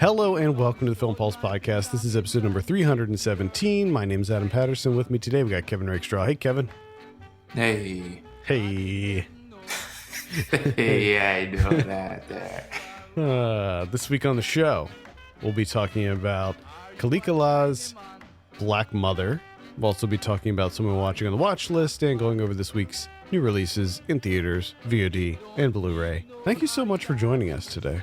Hello and welcome to the Film Pulse Podcast. This is episode number 317. My name is Adam Patterson. With me today, we got Kevin Rakestraw. Hey, Kevin. Hey. Hey. Hey, I know that there. This week on the show, we'll be talking about Khalik Black Mother. We'll also be talking about someone watching on the watch list and going over this week's new releases in theaters, VOD, and Blu-ray. Thank you so much for joining us today.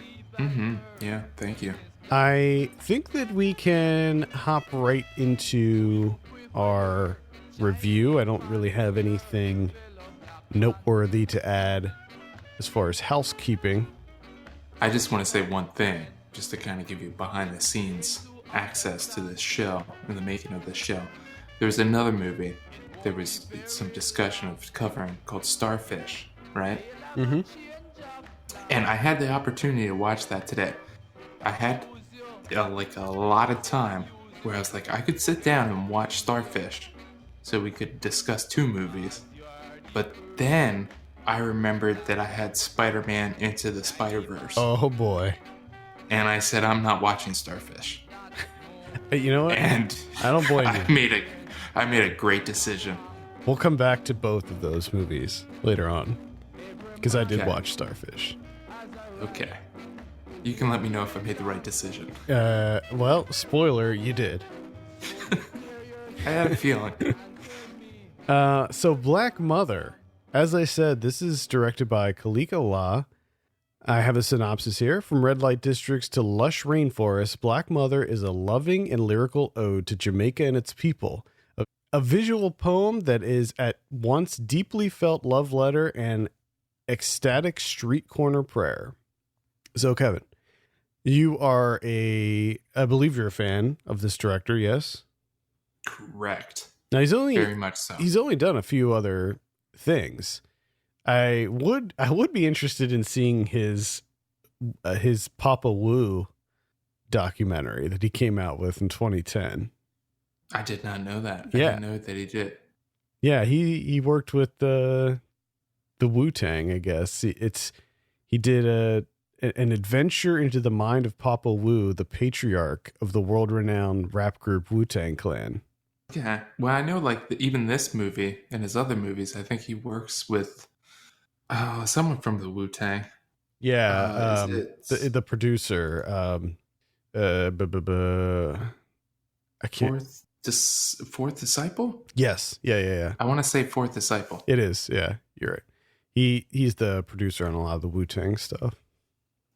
Yeah, thank you. I think that we can hop right into our review. I don't really have anything noteworthy to add as far as housekeeping. I just want to say one thing, just to kind of give you behind the scenes access to this show and the making of this show. There's another movie there was some discussion of covering called Starfish, right? Mm-hmm. And I had the opportunity to watch that today. I had a lot of time where I was like, I could sit down and watch Starfish so we could discuss two movies. But then I remembered that I had Spider-Man Into the Spider-Verse. Oh boy. And I said, I'm not watching Starfish. You know what? And I don't blame you. I made a great decision. We'll come back to both of those movies later on, because I did watch Starfish. Okay. You can let me know if I made the right decision. Well, spoiler, you did. I had a feeling. So Black Mother, as I said, this is directed by Khalik. I have a synopsis here. From red light districts to lush rainforests, Black Mother is a loving and lyrical ode to Jamaica and its people. A visual poem that is at once deeply felt love letter and ecstatic street corner prayer. So, Kevin, you are I believe you're a fan of this director, yes? Correct. Now very much so. He's only done a few other things. I would be interested in seeing his Papa Wu documentary that he came out with in 2010. I did not know that. Yeah. I didn't know that he did. Yeah, he worked with the Wu-Tang, I guess. He did an adventure into the mind of Papa Wu, the patriarch of the world-renowned rap group Wu-Tang Clan. Yeah, well, I know even this movie and his other movies, I think he works with someone from the Wu-Tang. Yeah, the producer. I can't. Fourth Disciple? Yes. Yeah. I want to say Fourth Disciple. It is. Yeah, you're right. He's the producer on a lot of the Wu-Tang stuff.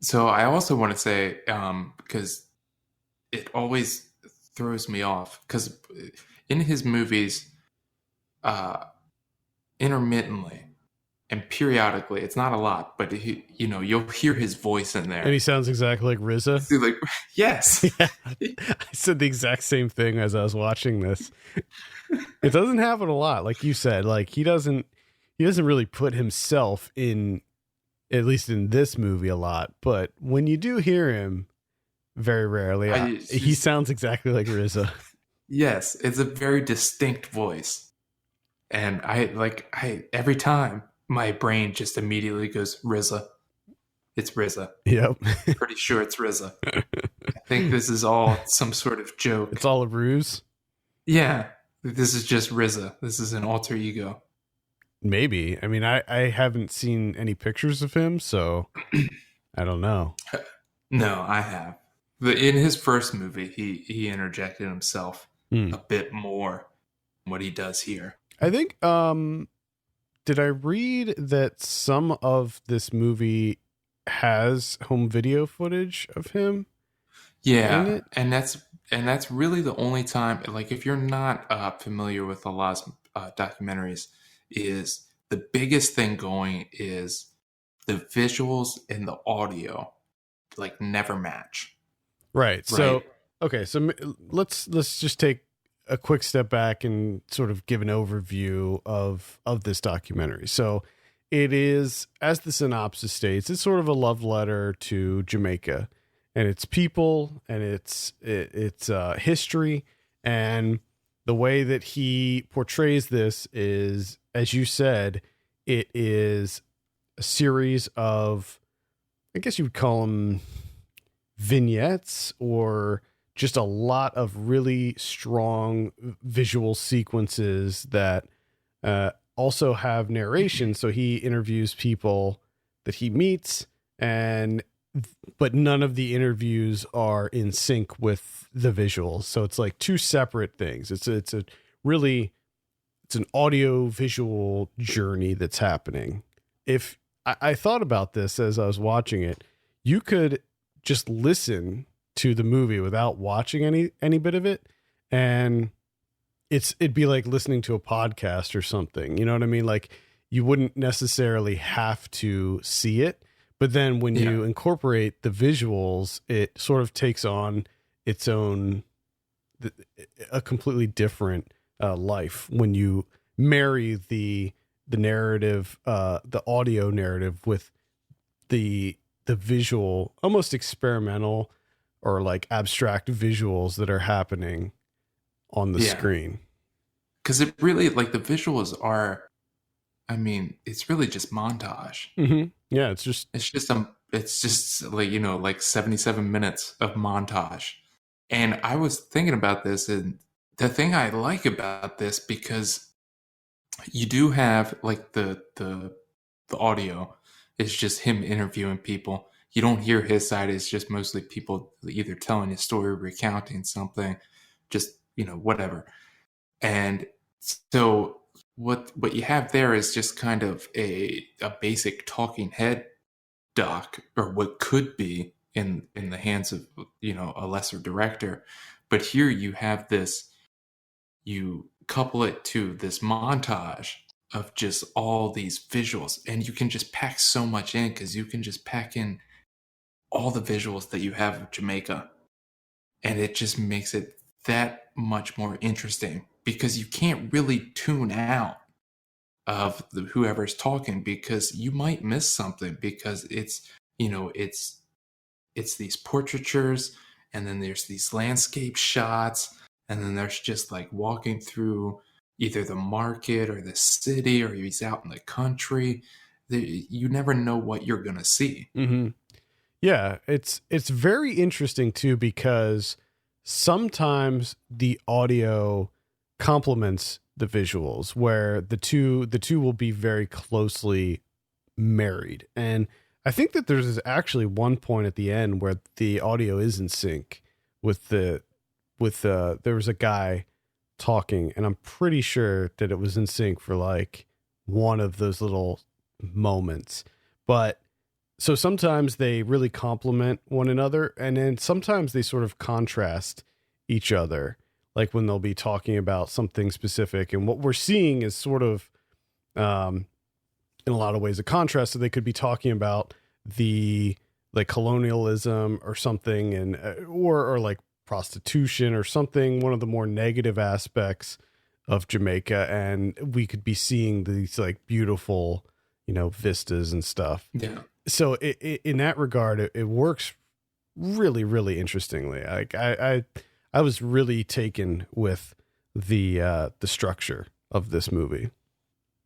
So I also want to say, because it always throws me off, because in his movies, intermittently and periodically, it's not a lot, but you'll hear his voice in there, and he sounds exactly like RZA. Like, yes, yeah, I said the exact same thing as I was watching this. It doesn't happen a lot, like you said. Like he doesn't really put himself in, at least in this movie, a lot. But when you do hear him, very rarely, he sounds exactly like RZA. Yes, it's a very distinct voice, and I every time my brain just immediately goes RZA. It's RZA. Yep. Pretty sure it's RZA. I think this is all some sort of joke. It's all a ruse. Yeah, this is just RZA. This is an alter ego. Maybe. I mean, I haven't seen any pictures of him, so I don't know. No, I have. But in his first movie, he interjected himself a bit more than what he does here. I think, did I read that some of this movie has home video footage of him? Yeah, in it? and that's really the only time. Like, if you're not familiar with Allah's documentaries, is the biggest thing going is the visuals and the audio never match. Right. So okay, so let's just take a quick step back and sort of give an overview of this documentary. So it is, as the synopsis states, it's sort of a love letter to Jamaica and its people and its history. And the way that he portrays this is, as you said, it is a series of, I guess you would call them vignettes or just a lot of really strong visual sequences that also have narration. So he interviews people that he meets, and but none of the interviews are in sync with the visuals. So it's like two separate things. It's a really, it's an audio visual journey that's happening. If I thought about this as I was watching it, you could just listen to the movie without watching any bit of it, and it'd be like listening to a podcast or something. You know what I mean? Like, you wouldn't necessarily have to see it, but then when you incorporate the visuals, it sort of takes on its own, a completely different life when you marry the narrative, the audio narrative with the visual, almost experimental or like abstract visuals that are happening on the screen. Because it really, like, the visuals are, I mean, it's really just montage. Mm-hmm. Yeah, it's just like, you know, like 77 minutes of montage. And I was thinking about this, and the thing I like about this, because you do have like the audio is just him interviewing people. You don't hear his side. It's just mostly people either telling a story, recounting something, just, you know, whatever. And so what you have there is just kind of a basic talking head doc, or what could be in the hands of, you know, a lesser director. But here you have this, you couple it to this montage of just all these visuals, and you can just pack so much in, because you can just pack in all the visuals that you have of Jamaica, and it just makes it that much more interesting, because you can't really tune out of whoever's talking, because you might miss something, because it's, you know, it's these portraitures, and then there's these landscape shots, and then there's just like walking through either the market or the city, or he's out in the country. You never know what you're gonna see. mm-hmm. Yeah, it's very interesting too, because sometimes the audio complements the visuals, where the two will be very closely married. And I think that there's actually one point at the end where the audio is in sync with there was a guy talking, and I'm pretty sure that it was in sync for like one of those little moments. But so sometimes they really complement one another, and then sometimes they sort of contrast each other, like when they'll be talking about something specific. And what we're seeing is sort of, in a lot of ways, a contrast. So they could be talking about the like colonialism or something, and or like prostitution or something, one of the more negative aspects of Jamaica, and we could be seeing these like beautiful, you know, vistas and stuff. Yeah. So in that regard, it works really, really interestingly. Like I was really taken with the structure of this movie.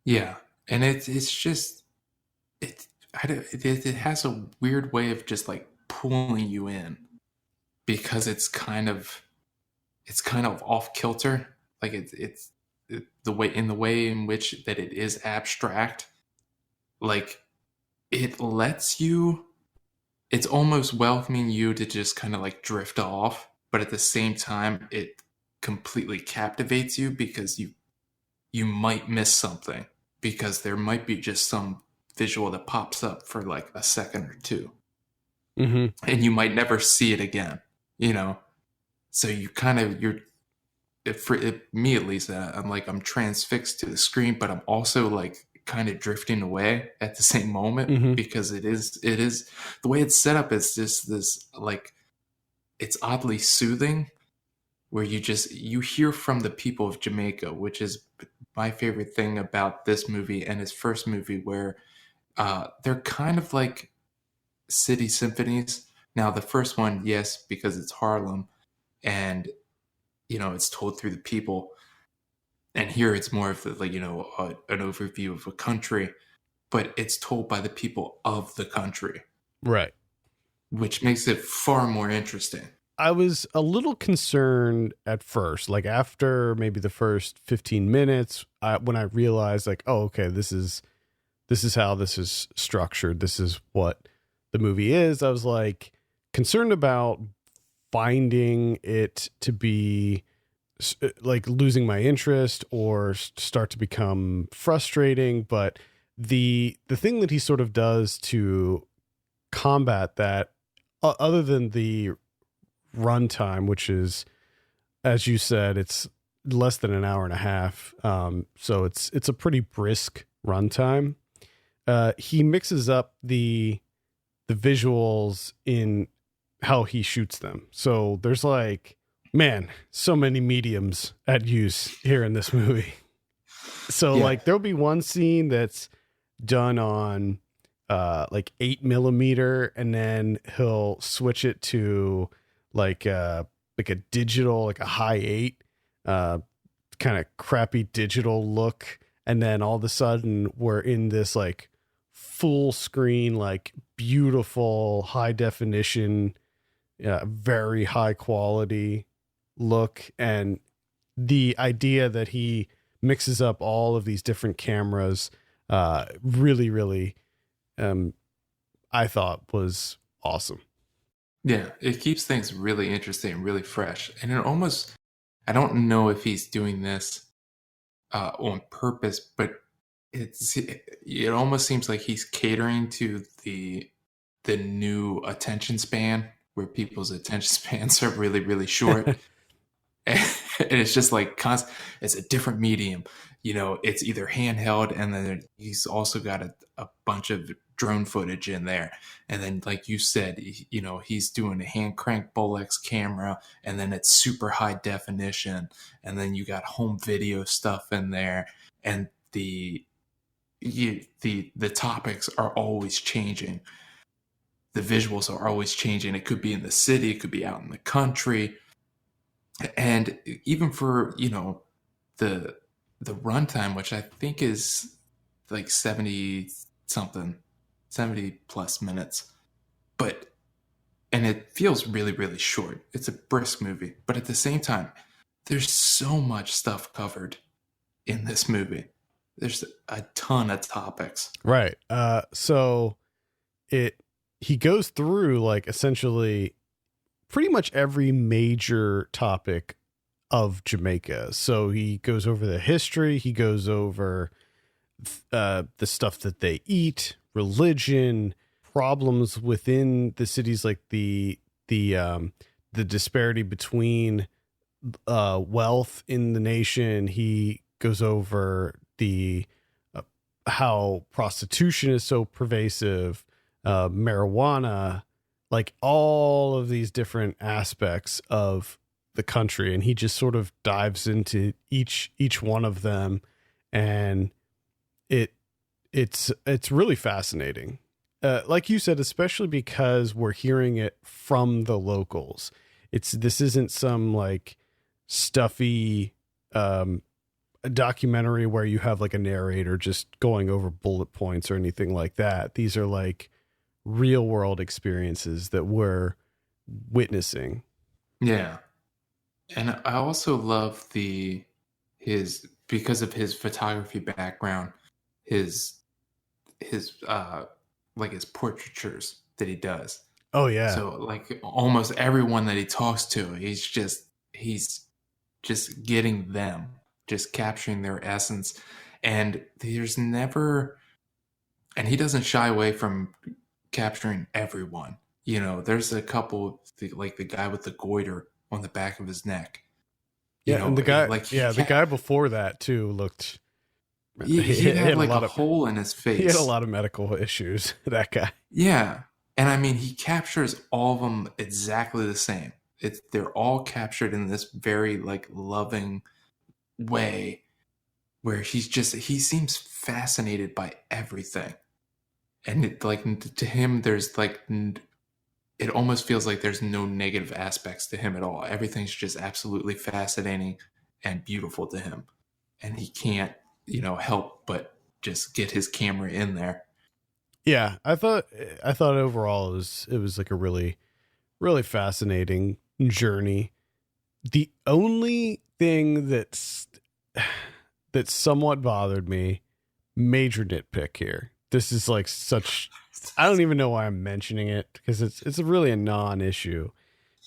Yeah, and it's just it it has a weird way of just like pulling you in, because it's kind of off kilter. Like the way in which that it is abstract. Like, it lets you, it's almost welcoming you to just kind of like drift off, but at the same time it completely captivates you, because you might miss something, because there might be just some visual that pops up for like a second or two, Mm-hmm. and you might never see it again, you know. So you kind of, for me at least, I'm transfixed to the screen, but I'm also like kind of drifting away at the same moment, Mm-hmm. because it is the way it's set up is just this, like, it's oddly soothing, where you hear from the people of Jamaica, which is my favorite thing about this movie and his first movie, where they're kind of like city symphonies. Now the first one, yes, because it's Harlem, and you know, it's told through the people, and here it's more of like, you know, an overview of a country, but it's told by the people of the country. Right. which makes it far more interesting. I was a little concerned at first, like after maybe the first 15 minutes, when I realized like, oh, okay, this is how this is structured. This is what the movie is. I was like concerned about finding it to be like losing my interest or start to become frustrating. But the thing that he sort of does to combat that, other than the runtime, which is, as you said, it's less than an hour and a half. So it's a pretty brisk runtime. He mixes up the visuals in how he shoots them. So there's like, man, so many mediums at use here in this movie. So Yeah. like there'll be one scene that's done on like 8mm, and then he'll switch it to like a digital, like a high 8, kind of crappy digital look, and then all of a sudden we're in this like full screen, like beautiful high definition, very high quality look. And the idea that he mixes up all of these different cameras, really, I thought was awesome. Yeah, it keeps things really interesting, really fresh. And it almost, I don't know if he's doing this on purpose, but it almost seems like he's catering to the new attention span, where people's attention spans are really, really short. And it's just like it's a different medium. It's either handheld, and then he's also got a bunch of drone footage in there. And then, like you said, he's doing a hand crank Bolex camera, and then it's super high definition. And then you got home video stuff in there, and the topics are always changing. The visuals are always changing. It could be in the city, it could be out in the country. And even for the runtime, which I think is like 70 something, 70 plus minutes, and it feels really, really short. It's a brisk movie, but at the same time, there's so much stuff covered in this movie. There's a ton of topics. Right. So he goes through like essentially pretty much every major topic of Jamaica. So he goes over the history, he goes over the stuff that they eat, religion, problems within the cities, like the disparity between wealth in the nation. He goes over the how prostitution is so pervasive, marijuana, like all of these different aspects of the country, and he just sort of dives into each one of them, and it's really fascinating. Like you said, especially because we're hearing it from the locals. This isn't some like stuffy a documentary where you have like a narrator just going over bullet points or anything like that. These are like real world experiences that we're witnessing. Yeah. And I also love because of his photography background, his like his portraitures that he does. Oh yeah. So like almost everyone that he talks to, he's just getting them, just capturing their essence. And and he doesn't shy away from capturing everyone. There's a couple, like the guy with the goiter on the back of his neck. And the guy before that too looked. He had like a hole in his face. He had a lot of medical issues. That guy. Yeah, and I mean, he captures all of them exactly the same. They're all captured in this very like loving way, where he seems fascinated by everything, and to him, there's like it almost feels like there's no negative aspects to him at all. Everything's just absolutely fascinating and beautiful to him, and he can't help but just get his camera in there. Yeah, I thought overall it was like a really really fascinating journey. The only thing that somewhat bothered me, major nitpick here. This is like such, I don't even know why I'm mentioning it because it's really a non-issue,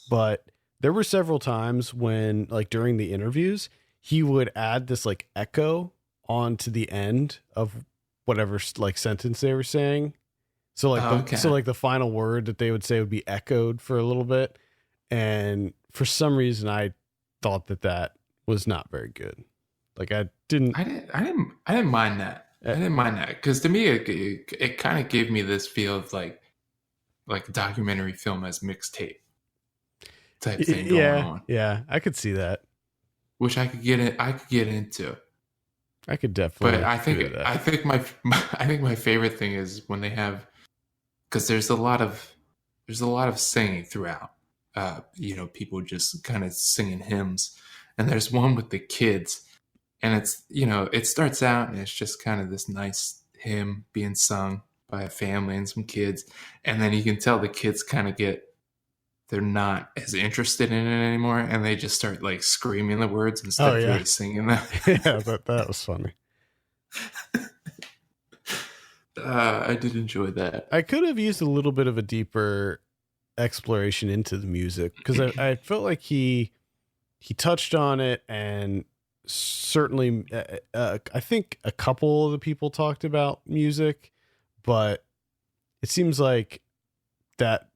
but there were several times when like during the interviews he would add this like echo onto the end of whatever like sentence they were saying. So like Oh, the okay. so like the final word that they would say would be echoed for a little bit, and for some reason I thought that was not very good. Like I didn't. I didn't mind that. Uh, I didn't mind that because to me it kind of gave me this feel of like documentary film as mixtape type thing going yeah, on, yeah, I could see that. which I could get into. I could But definitely I do think that. I think my I think my favorite thing is when they have, because there's a lot of singing throughout. People just kind of singing hymns, and there's one with the kids, and it starts out and it's just kind of this nice hymn being sung by a family and some kids, and then you can tell the kids kind of they're not as interested in it anymore, and they just start like screaming the words instead Oh of yeah, really singing them. yeah, that was funny. I did enjoy that. I could have used a little bit of a deeper exploration into the music because I felt like he touched on it, and certainly I think a couple of the people talked about music, but it seems like that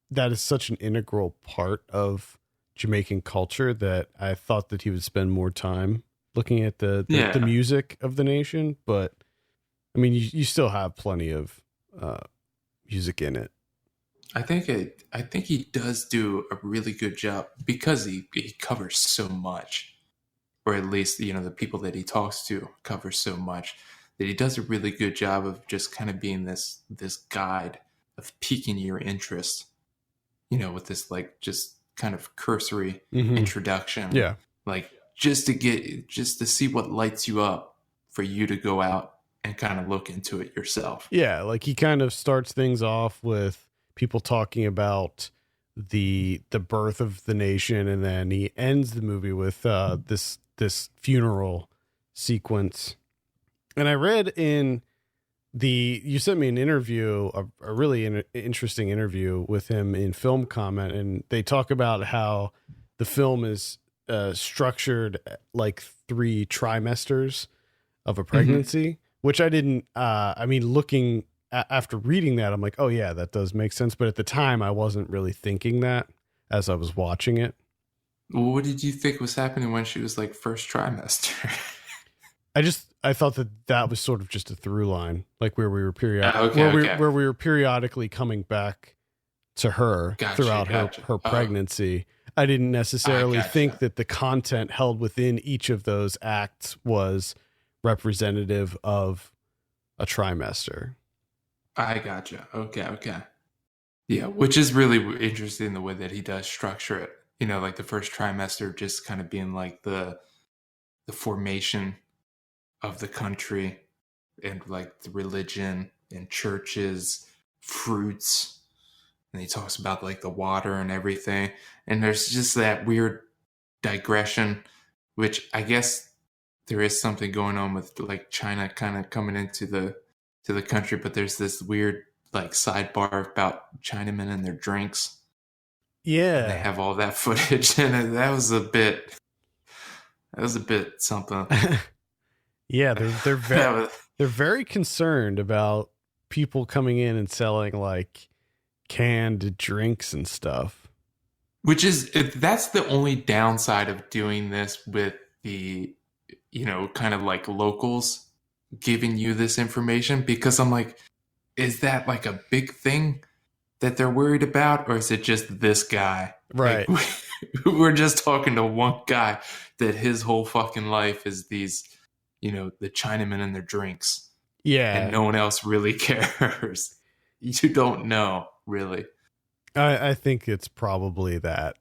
that is such an integral part of Jamaican culture that I thought that he would spend more time looking at the Yeah, music of the nation. But I mean, you still have plenty of music in it. I think he does do a really good job because he covers so much, or at least the people that he talks to cover so much that he does a really good job of just kind of being this guide of piquing your interest. With this like just kind of cursory Hmm. introduction, Yeah. like just to see what lights you up for you to go out and kind of look into it yourself. Yeah, like he kind of starts things off with people talking about the birth of the nation, and then he ends the movie with this funeral sequence. And I read in you sent me an interview, a really interesting interview with him in Film Comment, and they talk about how the film is structured like three trimesters of a Hmm. pregnancy, which I didn't. I mean, looking after reading that, I'm like, oh yeah, that does make sense. But at the time, I wasn't really thinking that as I was watching it. What did you think was happening when she was like first trimester? I thought that was sort of just a through line, like where we were Okay, okay. where we were periodically coming back to her Gotcha, throughout gotcha. her pregnancy. I didn't I necessarily think gotcha. that the content held within each of those acts was representative of a trimester. I gotcha. Okay, okay. Yeah, which is really interesting the way that he does structure it. Like the first trimester just kind of being like the formation of the country and like the religion and churches, fruits, and he talks about like the water and everything. And there's just that weird digression, which I guess there is something going on with like China kind of coming into the country, but there's this weird like sidebar about Chinamen and their drinks, and they Yeah. have all that footage, and that was a bit something. Yeah, That was, they're very concerned about people coming in and selling like canned drinks and stuff. which is that's the only downside of doing this with the kind of like locals giving you this information, because I'm like, is that like a big thing that they're worried about, or is it just this guy? Like Right. we're just talking to one guy that his whole fucking life is these, the Chinamen and their drinks, and Yeah. no one else really cares. You don't know, really. I think it's probably that.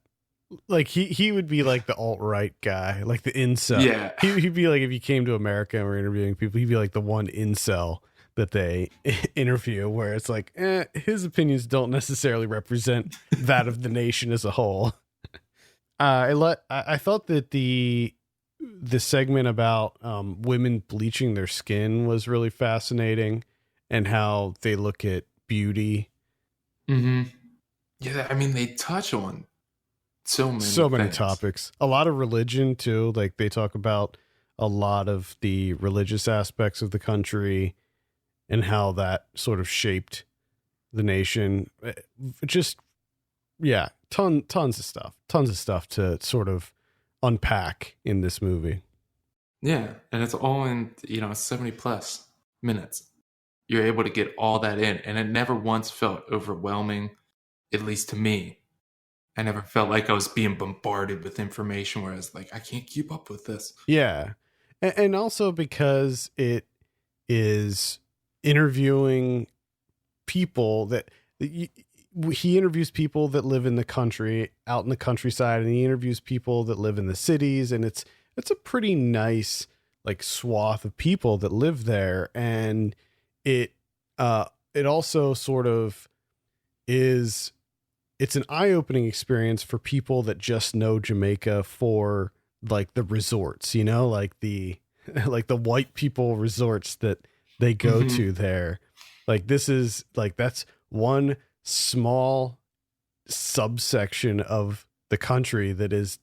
Like he would be like the alt-right guy, like the incel. Yeah. He'd be like, if you came to America and were interviewing people, he'd be like the one incel that they interview, where it's like, his opinions don't necessarily represent that of the nation as a whole. I thought that the segment about women bleaching their skin was really fascinating, and how they look at beauty. Mm-hmm. Yeah, I mean, they touch on so many things. Topics. A lot of religion too. Like they talk about a lot of the religious aspects of the country and how that sort of shaped the nation. Just yeah, tons of stuff to sort of unpack in this movie. Yeah, and it's all in 70 plus minutes. You're able to get all that in, and it never once felt overwhelming, at least to me. I never felt like I was being bombarded with information where I was like, I can't keep up with this. Yeah. And also because it is interviewing people that he interviews people that live in the country, out in the countryside, and he interviews people that live in the cities. And it's a pretty nice like swath of people that live there. And it also sort of is, it's an eye-opening experience for people that just know Jamaica for like the resorts, like the white people resorts that they go to there. Like this is like, that's one small subsection of the country that is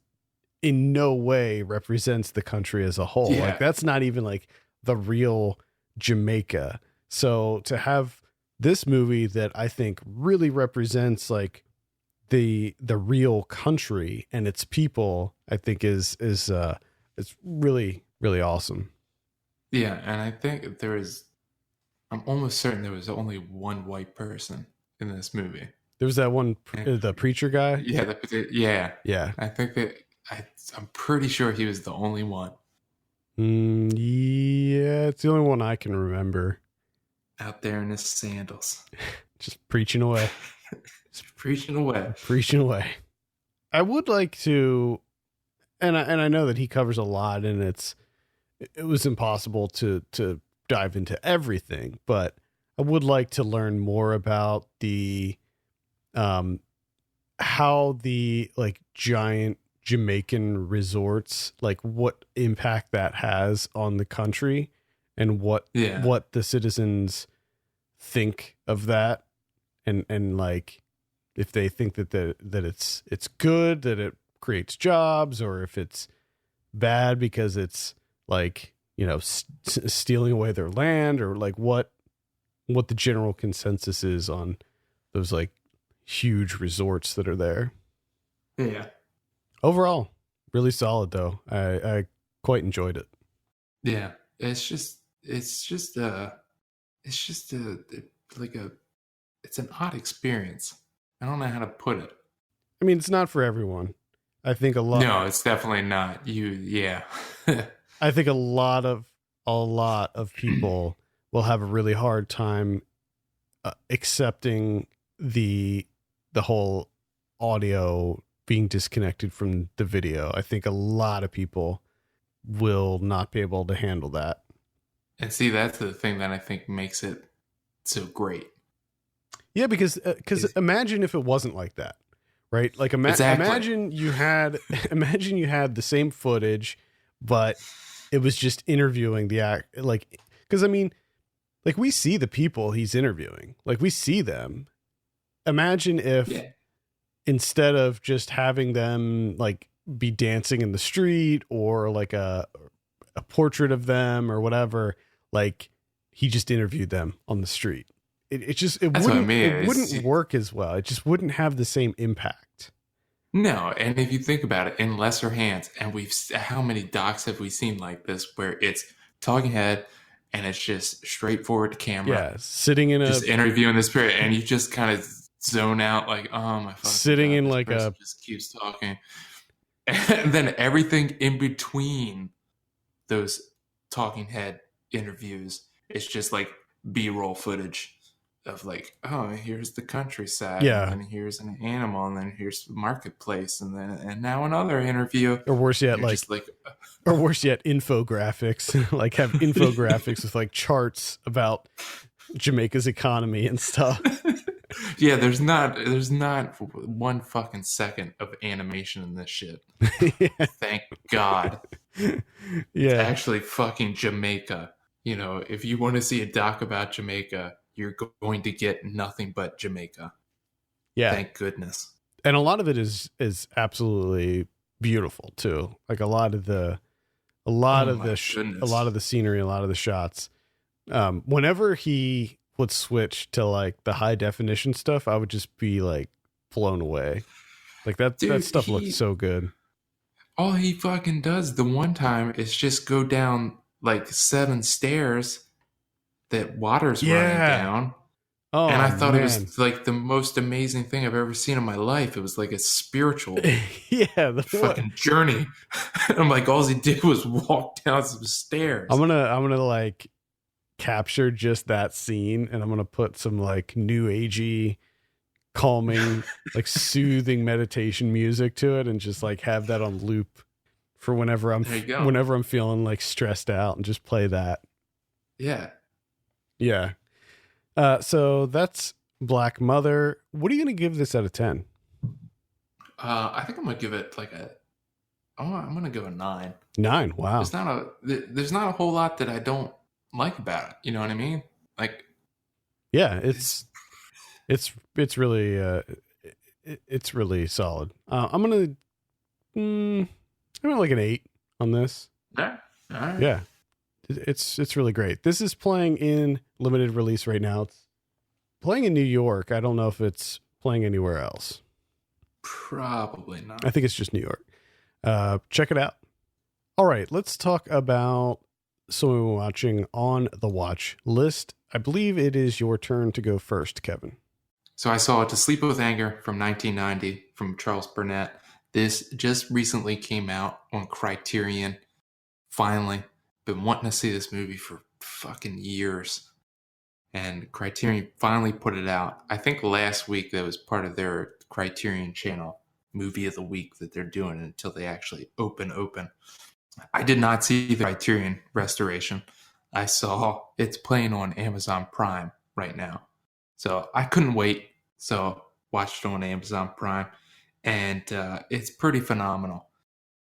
in no way represents the country as a whole. Yeah. Like that's not even like the real Jamaica. So to have this movie that I think really represents like the real country and its people, I think is it's really, really awesome. Yeah, and I think I'm almost certain there was only one white person in this movie. There was that one, the preacher guy. Yeah, Yeah. I think that I'm pretty sure he was the only one. Yeah, it's the only one I can remember. Out there in his sandals. Just preaching away. Just preaching away. Preaching away. I would like to, and I know that he covers a lot, and it was impossible to dive into everything, but I would like to learn more about the how the like giant Jamaican resorts, like what impact that has on the country, and what the citizens think of that, and like if they think that it's good, that it creates jobs, or if it's bad because it's like stealing away their land, or like what the general consensus is on those like huge resorts that are there. Yeah. Overall, really solid though. I quite enjoyed it. Yeah, it's an odd experience. I don't know how to put it. I mean, it's not for everyone. I think a lot. No, it's definitely not. Yeah. I think a lot of people will have a really hard time accepting the whole audio being disconnected from the video. I think a lot of people will not be able to handle that. And see, that's the thing that I think makes it so great. Yeah, because imagine if it wasn't like that, right? Like Exactly. imagine you had the same footage, but it was just interviewing the act. Like, because I mean, like we see the people he's interviewing, like we see them. Imagine if instead of just having them like be dancing in the street, or like a portrait of them or whatever, like he just interviewed them on the street. It wouldn't work as well. It just wouldn't have the same impact. No, and if you think about it, in lesser hands, and how many docs have we seen like this where it's talking head and it's just straightforward to camera. Yeah, sitting in just interviewing this period, and you just kind of zone out like, oh my fucking sitting God, in this like person just keeps talking. And then everything in between those talking head interviews is just like B-roll footage of like, oh, here's the countryside, and Yeah. then here's an animal, and then here's the marketplace, and now another interview. Or worse yet, You're like, just like, infographics. Like have infographics with like charts about Jamaica's economy and stuff. yeah, there's not one fucking second of animation in this shit. Yeah. Thank God. It's Yeah. actually fucking Jamaica. You know, if you want to see a doc about Jamaica, you're going to get nothing but Jamaica. Yeah. Thank goodness. And a lot of it is absolutely beautiful too. Like a lot of the Oh my a goodness. lot of the scenery, a lot of the shots. Whenever he would switch to like the high definition stuff, I would just be like blown away. Like that Dude, stuff looked so good. all he fucking does the one time is just go down like 7 stairs that water's running Yeah. down. Oh, And I thought it man. was like the most amazing thing I've ever seen in my life. It was like a spiritual Yeah, the fucking journey. I'm like, all he did was walk down some stairs. I'm gonna like capture just that scene, and I'm gonna put some like new agey, calming, like soothing meditation music to it, and just like have that on loop for whenever I'm There you go. whenever I'm feeling like stressed out, and just play that. Yeah. Yeah. So that's Black Mother. What are you gonna give this out of 10? I think I'm gonna give it like I'm gonna go a 9. 9. Wow. There's not a whole lot that I don't like about it. You know what I mean? Like, Yeah, it's really it's really solid. I'm gonna like an 8 on this. yeah, all right. Yeah, it's really great. This is playing in limited release right now. It's playing in New York. I don't know if it's playing anywhere else. Probably not. I think it's just New York. Check it out. All right, let's talk about something we're watching on the watch list. I believe it is your turn to go first, Kevin. So I saw To Sleep With Anger from 1990 from Charles Burnett. This just recently came out on Criterion. Finally. Been wanting to see this movie for fucking years. And Criterion finally put it out. I think last week that was part of their Criterion channel movie of the week that they're doing until they actually open. I did not see the Criterion restoration. I saw it's playing on Amazon Prime right now. So I couldn't wait. So watched it on Amazon Prime. And it's pretty phenomenal.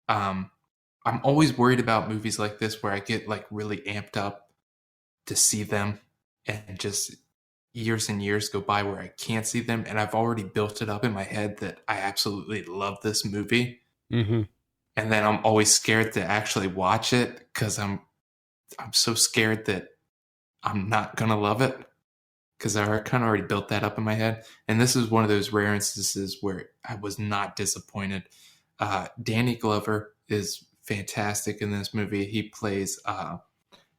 I'm always worried about movies like this where I get like really amped up to see them, and just years and years go by where I can't see them, and I've already built it up in my head that I absolutely love this movie. Mm-hmm. And then I'm always scared to actually watch it because I'm so scared that I'm not gonna love it, because I kind of already built that up in my head. And this is one of those rare instances where I was not disappointed. Danny Glover is fantastic in this movie. He plays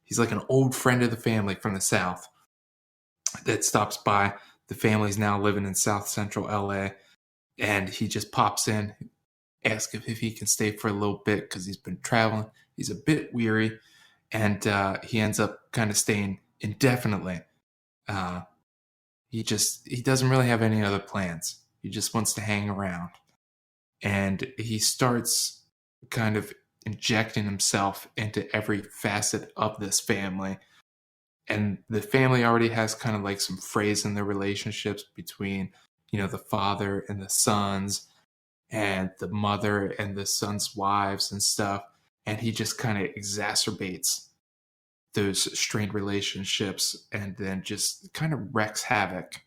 he's like an old friend of the family from the South that stops by. The family's now living in South Central LA, and he just pops in, asks if he can stay for a little bit because he's been traveling. He's a bit weary, and he ends up kind of staying indefinitely. He doesn't really have any other plans. He just wants to hang around, and he starts kind of injecting himself into every facet of this family. And the family already has kind of like some phrase in their relationships between, the father and the sons, and the mother and the sons' wives and stuff. And he just kind of exacerbates those strained relationships, and then just kind of wreaks havoc.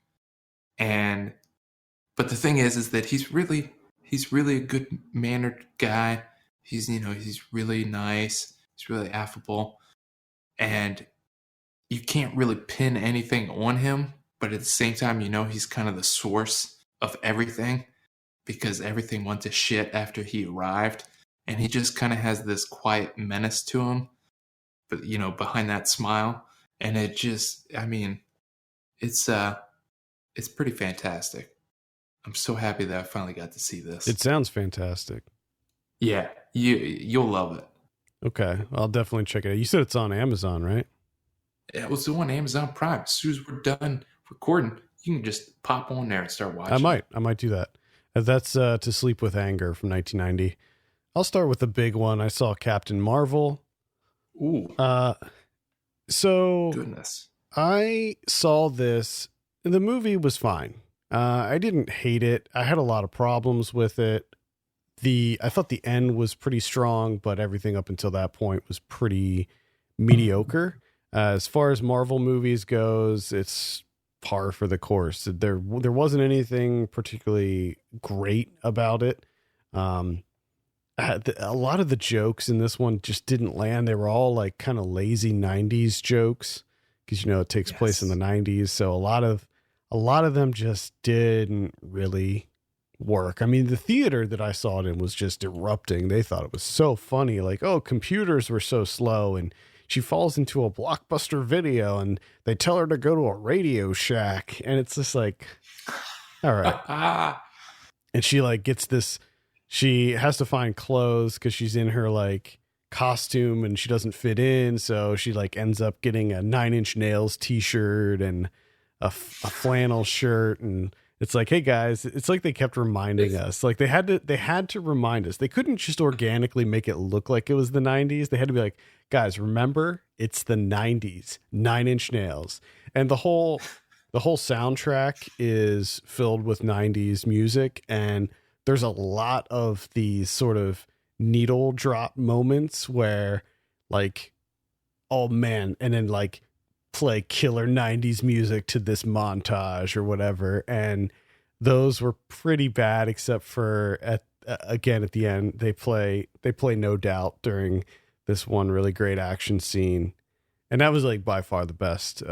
But the thing is that he's really a good mannered guy. He's really nice. He's really affable, and you can't really pin anything on him. But at the same time, he's kind of the source of everything, because everything went to shit after he arrived, and he just kind of has this quiet menace to him, but behind that smile. And it just, it's pretty fantastic. I'm so happy that I finally got to see this. It sounds fantastic. Yeah, you'll love it. Okay, I'll definitely check it out. You said it's on Amazon, right? It was on Amazon Prime. As soon as we're done recording, you can just pop on there and start watching. I might do that. That's To Sleep with Anger from 1990. I'll start with the big one. I saw Captain Marvel. Ooh. So Goodness. I saw this. The movie was fine. I didn't hate it. I had a lot of problems with it. I thought the end was pretty strong, but everything up until that point was pretty mediocre. As far as Marvel movies goes, it's par for the course. There wasn't anything particularly great about it. A lot of the jokes in this one just didn't land. They were all like kind of lazy 90s jokes because, you know, it takes place in the 90s. So a lot of them just didn't really work. I mean, the theater that I saw it in was just erupting. They thought it was so funny. Like, oh, computers were so slow, and she falls into a Blockbuster Video and they tell her to go to a Radio Shack. And it's just like, all right. And she like gets this, she has to find clothes because she's in her like costume and she doesn't fit in. So she like ends up getting a 9 Inch Nails t-shirt and a flannel shirt. And it's like, hey guys, it's like they kept reminding us, like they had to remind us. They couldn't just organically make it look like it was the 90s. They had to be like, guys, remember it's the 90s, 9 Inch Nails. And the whole soundtrack is filled with 90s music. And there's a lot of these sort of needle drop moments where like, oh man, and then like play killer 90s music to this montage or whatever. And those were pretty bad, except for at the end, they play No Doubt during this one really great action scene. And that was like by far the best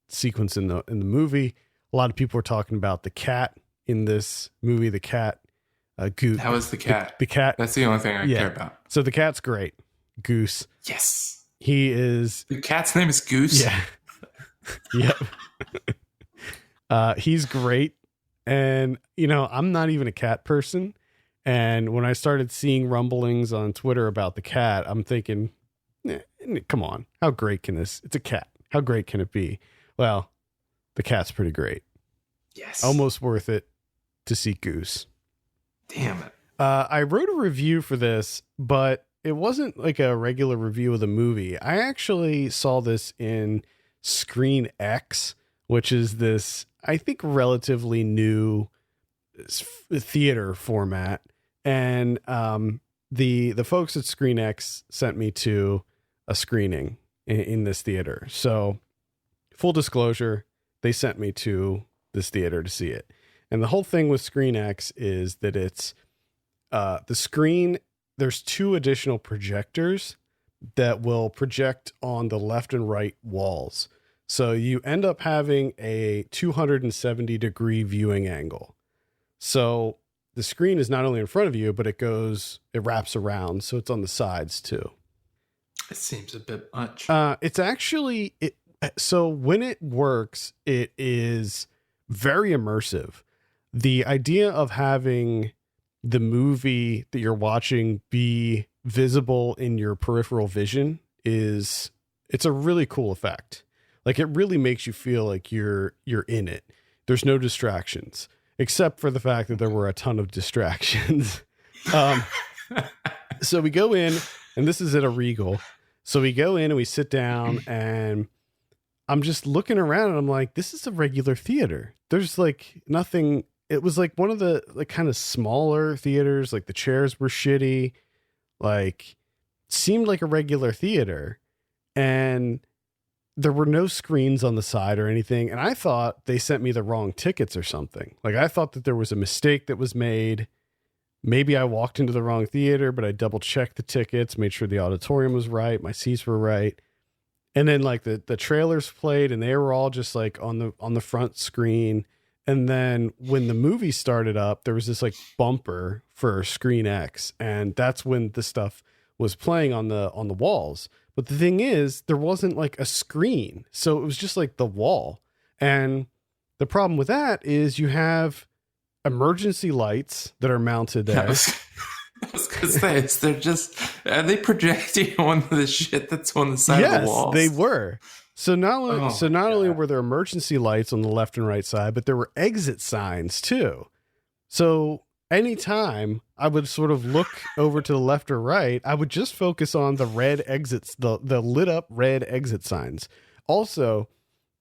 sequence in the movie. A lot of people were talking about the cat in this movie, the cat. Goose. How was the cat? The cat. That's the only thing I care about. So the cat's great. Goose. Yes. He is. The cat's name is Goose. Yeah. Yep. He's great. And, you know, I'm not even a cat person. And when I started seeing rumblings on Twitter about the cat, I'm thinking, come on, how great can this? It's a cat. How great can it be? Well, the cat's pretty great. Yes. Almost worth it to see Goose. Damn it. I wrote a review for this, but it wasn't like a regular review of the movie. I actually saw this in Screen X, which is this, I think, relatively new theater format. And the folks at Screen X sent me to a screening in this theater. So full disclosure, they sent me to this theater to see it. And the whole thing with Screen X is that it's the screen. There's 2 additional projectors that will project on the left and right walls. So you end up having a 270-degree viewing angle. So the screen is not only in front of you, but it wraps around. So it's on the sides too. It seems a bit much. It's actually, so when it works, it is very immersive. The idea of having the movie that you're watching be visible in your peripheral vision it's a really cool effect. Like it really makes you feel like you're in it. There's no distractions, except for the fact that there were a ton of distractions. So we go in, and this is at a Regal. So we go in and we sit down, and I'm just looking around and I'm like, this is a regular theater. There's like nothing. It was like one of the like kind of smaller theaters. Like the chairs were shitty, like seemed like a regular theater, and there were no screens on the side or anything. And I thought they sent me the wrong tickets or something. Like I thought that there was a mistake that was made. Maybe I walked into the wrong theater, but I double checked the tickets, made sure the auditorium was right. My seats were right. And then like the trailers played, and they were all just like on the front screen. And then when the movie started up, there was this like bumper for Screen X, and that's when the stuff was playing on the walls. But the thing is, there wasn't like a screen, so it was just like the wall. And the problem with that is you have emergency lights that are mounted there. I was gonna say, they're just, are they projecting on the shit that's on the side of the walls? Yes, they were. So Oh my not only god. were there emergency lights on the left and right side, but there were exit signs too. So anytime I would sort of look over to the left or right, I would just focus on the red exits, the lit up red exit signs. Also,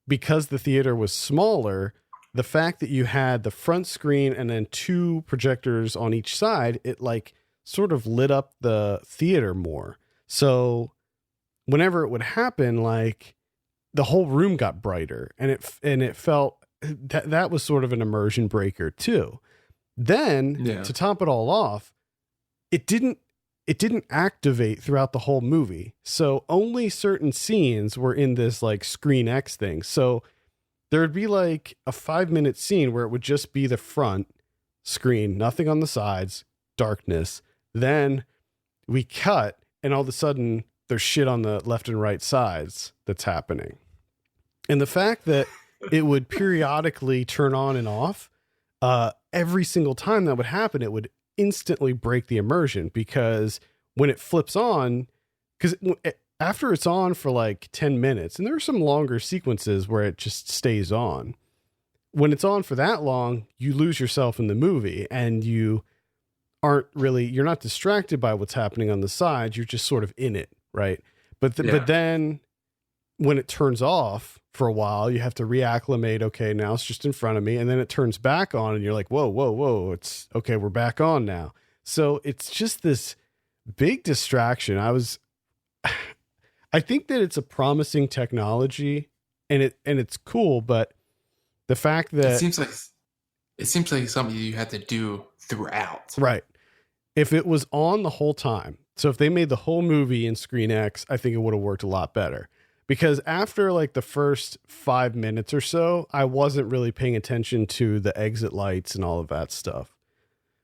because the theater was smaller, the fact that you had the front screen and then two projectors on each side, it like sort of lit up the theater more. So whenever it would happen, like the whole room got brighter, and it felt that was sort of an immersion breaker too. Then Yeah. to top it all off, it didn't activate throughout the whole movie. So only certain scenes were in this like Screen X thing. So there would be like a 5-minute scene where it would just be the front screen, nothing on the sides, darkness. Then we cut, and all of a sudden there's shit on the left and right sides that's happening. And the fact that it would periodically turn on and off, every single time that would happen, it would instantly break the immersion, because when it flips on, because after it's on for like 10 minutes, and there are some longer sequences where it just stays on. When it's on for that long, you lose yourself in the movie, and you're not distracted by what's happening on the sides. You're just sort of in it. Right. But then when it turns off for a while, you have to reacclimate. Okay, now it's just in front of me. And then it turns back on, and you're like, whoa, whoa, whoa. It's okay. We're back on now. So it's just this big distraction. I think that it's a promising technology, and it's cool, but the fact that it seems like something you had to do throughout. right. If it was on the whole time, so if they made the whole movie in Screen X, I think it would have worked a lot better. Because after like the first 5 minutes or so, I wasn't really paying attention to the exit lights and all of that stuff.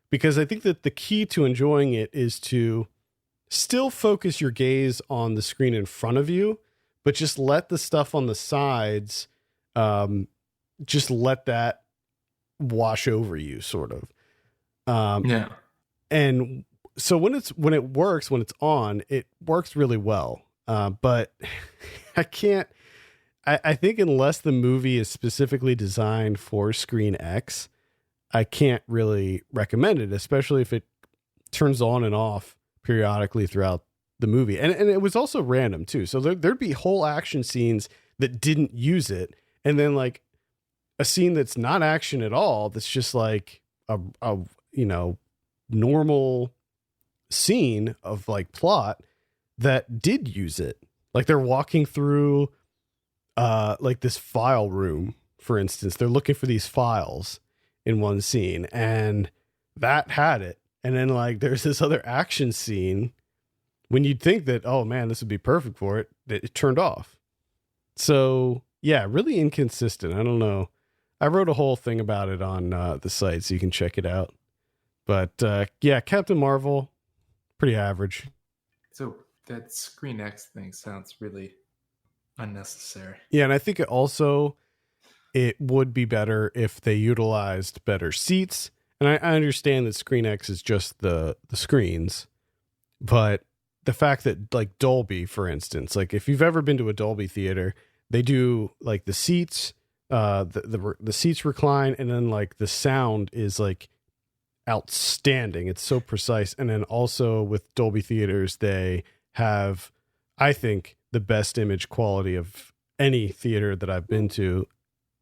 Because I think that the key to enjoying it is to still focus your gaze on the screen in front of you, but just let the stuff on the sides, just let that wash over you, sort of. Yeah. And so when it's on, it works really well. But I think unless the movie is specifically designed for Screen X, I can't really recommend it, especially if it turns on and off periodically throughout the movie. And it was also random too. So there'd be whole action scenes that didn't use it. And then like a scene that's not action at all, that's just like a normal scene of like plot that did use it. Like they're walking through like this file room, for instance. They're looking for these files in one scene, and that had it. And then like there's this other action scene when you'd think that, oh man, this would be perfect for it, it turned off. So yeah, really inconsistent. I don't know. I wrote a whole thing about it on the site, so you can check it out. But yeah, Captain Marvel, pretty average. So that Screen X thing sounds really unnecessary. Yeah, and I think it would be better if they utilized better seats. And I understand that Screen X is just the screens, but the fact that like Dolby, for instance, like if you've ever been to a Dolby theater, they do like the seats, the seats recline, and then like the sound is like outstanding. It's so precise. And then also with Dolby theaters, they have, I think, the best image quality of any theater that I've been to.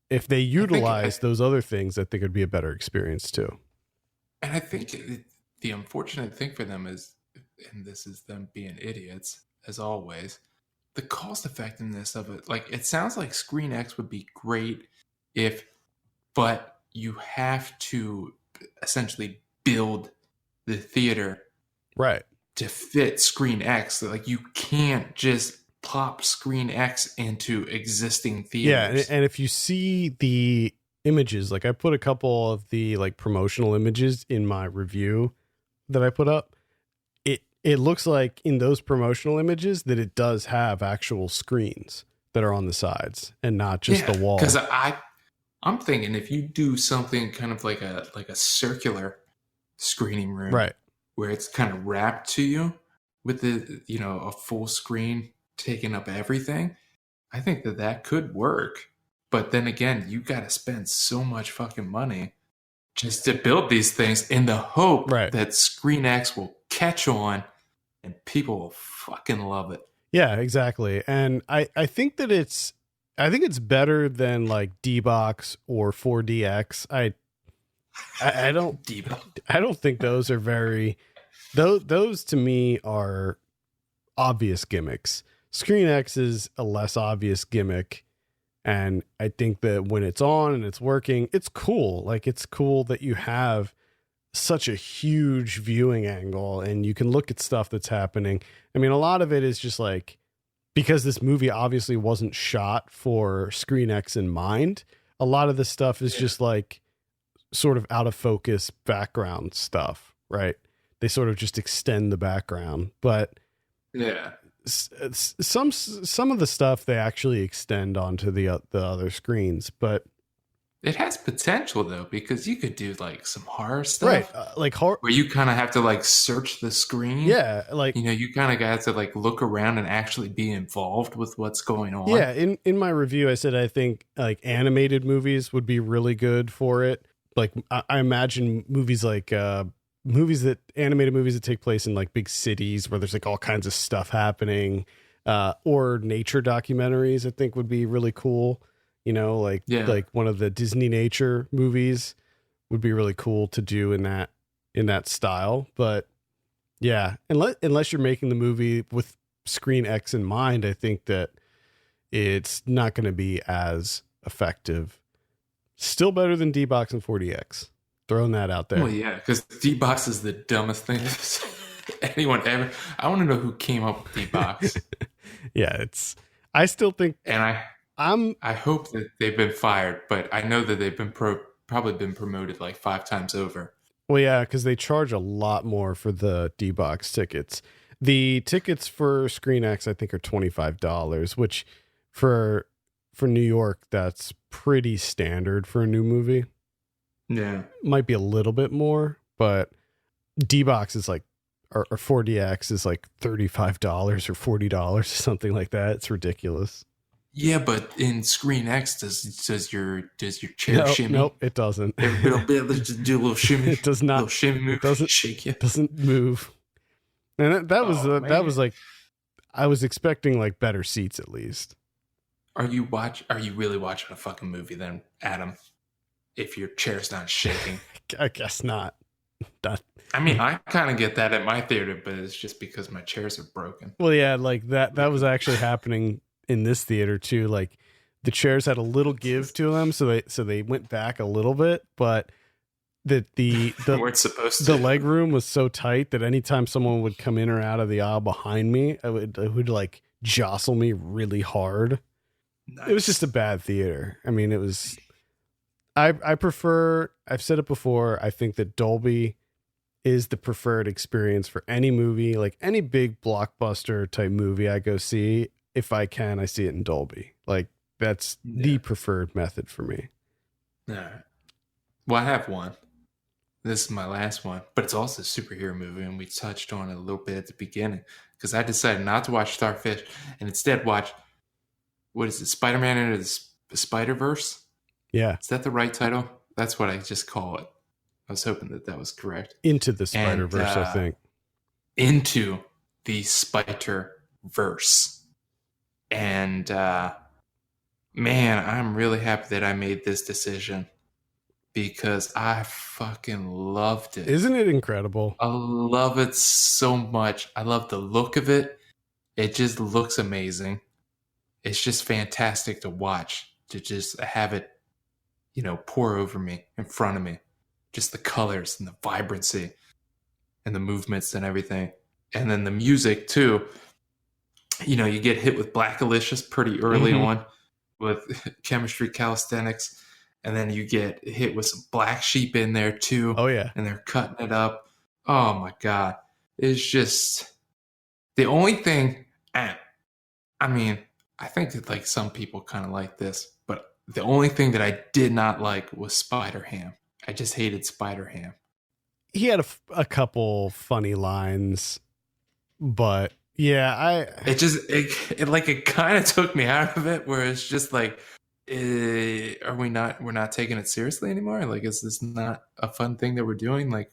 If they utilize those other things, I think it'd be a better experience too. And I think the unfortunate thing for them is, and this is them being idiots as always, the cost effectiveness of it. Like it sounds like Screen X would be great but you have to essentially build the theater right to fit Screen X. Like you can't just plop Screen X into existing theaters. Yeah, and if you see the images, like I put a couple of the like promotional images in my review that I put up, it looks like in those promotional images that it does have actual screens that are on the sides and not just the wall. Because I'm thinking if you do something kind of like a circular screening room, right, where it's kind of wrapped to you with a full screen taking up everything, I think that that could work. But then again, you got to spend so much fucking money just to build these things in the hope Right. that Screen X will catch on and people will fucking love it. Yeah, exactly. And I think that I think it's better than like D-Box or 4DX. I don't Diva. I don't think those are very those to me are obvious gimmicks. Screen X is a less obvious gimmick, and I think that when it's on and it's working, it's cool. Like it's cool that you have such a huge viewing angle and you can look at stuff that's happening. I mean, a lot of it is just like because this movie obviously wasn't shot for Screen X in mind, a lot of this stuff is just like sort of out of focus background stuff, right? They sort of just extend the background, but Yeah. some of the stuff they actually extend onto the other screens, but It has potential though, because you could do like some horror stuff. right, like horror, where you kind of have to like search the screen. yeah, like You know, you kind of got to like look around and actually be involved with what's going on. yeah. In my review, I said I think like animated movies would be really good for it. Like I imagine movies like animated movies that take place in like big cities where there's like all kinds of stuff happening, or nature documentaries. I think would be really cool. You know, like one of the Disney nature movies would be really cool to do in that style. But yeah, unless you're making the movie with Screen X in mind, I think that it's not going to be as effective. Still better than D-Box and 4DX. Throwing that out there. Well, yeah, because D-Box is the dumbest thing anyone ever. I want to know who came up with D-Box. Yeah, I still think, and I hope that they've been fired, but I know that they've been probably been promoted like 5 times over. Well, yeah, because they charge a lot more for the D-Box tickets. The tickets for Screen X, I think, are $25, which for New York, that's pretty standard for a new movie. Yeah. Might be a little bit more, but D-Box is like, or 4DX is like $35 or $40 or something like that. It's ridiculous. Yeah, but in Screen X, does your chair shimmy? Nope, it doesn't. Let's just do a little shimmy. It does not. A little shimmy move. It doesn't shake you. It doesn't move. And that was like, I was expecting like better seats at least. Are you really watching a fucking movie then, Adam? If your chair's not shaking. I guess not. I mean, I kind of get that at my theater, but it's just because my chairs are broken. Well, yeah, like that was actually happening in this theater too. Like the chairs had a little give to them, so they went back a little bit, but the weren't supposed to. The leg room was so tight that anytime someone would come in or out of the aisle behind me, it would like jostle me really hard. Nice. It was just a bad theater. I mean, it was. I prefer. I've said it before. I think that Dolby is the preferred experience for any movie, like any big blockbuster type movie I go see. If I can, I see it in Dolby. Like that's the preferred method for me. All right. Well, I have one. This is my last one, but it's also a superhero movie, and we touched on it a little bit at the beginning because I decided not to watch Starfish and instead watch, what is it, Spider-Man Into the Spider-Verse? Yeah. Is that the right title? That's what I just call it. I was hoping that was correct. Into the Spider-Verse, I think. Into the Spider-Verse. And man, I'm really happy that I made this decision because I fucking loved it. Isn't it incredible? I love it so much. I love the look of it. It just looks amazing. It's just fantastic to watch, to just have it, you know, pour over me in front of me. Just the colors and the vibrancy and the movements and everything. And then the music too. You know, you get hit with Black Alicious pretty early on with Chemistry Calisthenics. And then you get hit with some Black Sheep in there too. Oh, yeah. And they're cutting it up. Oh, my God. It's just the only thing. I mean, I think that like some people kind of like this. But the only thing that I did not like was Spider-Ham. I just hated Spider-Ham. He had a couple funny lines. But Yeah, it kind of took me out of it, where it's just like, we're not taking it seriously anymore? Like, is this not a fun thing that we're doing? Like,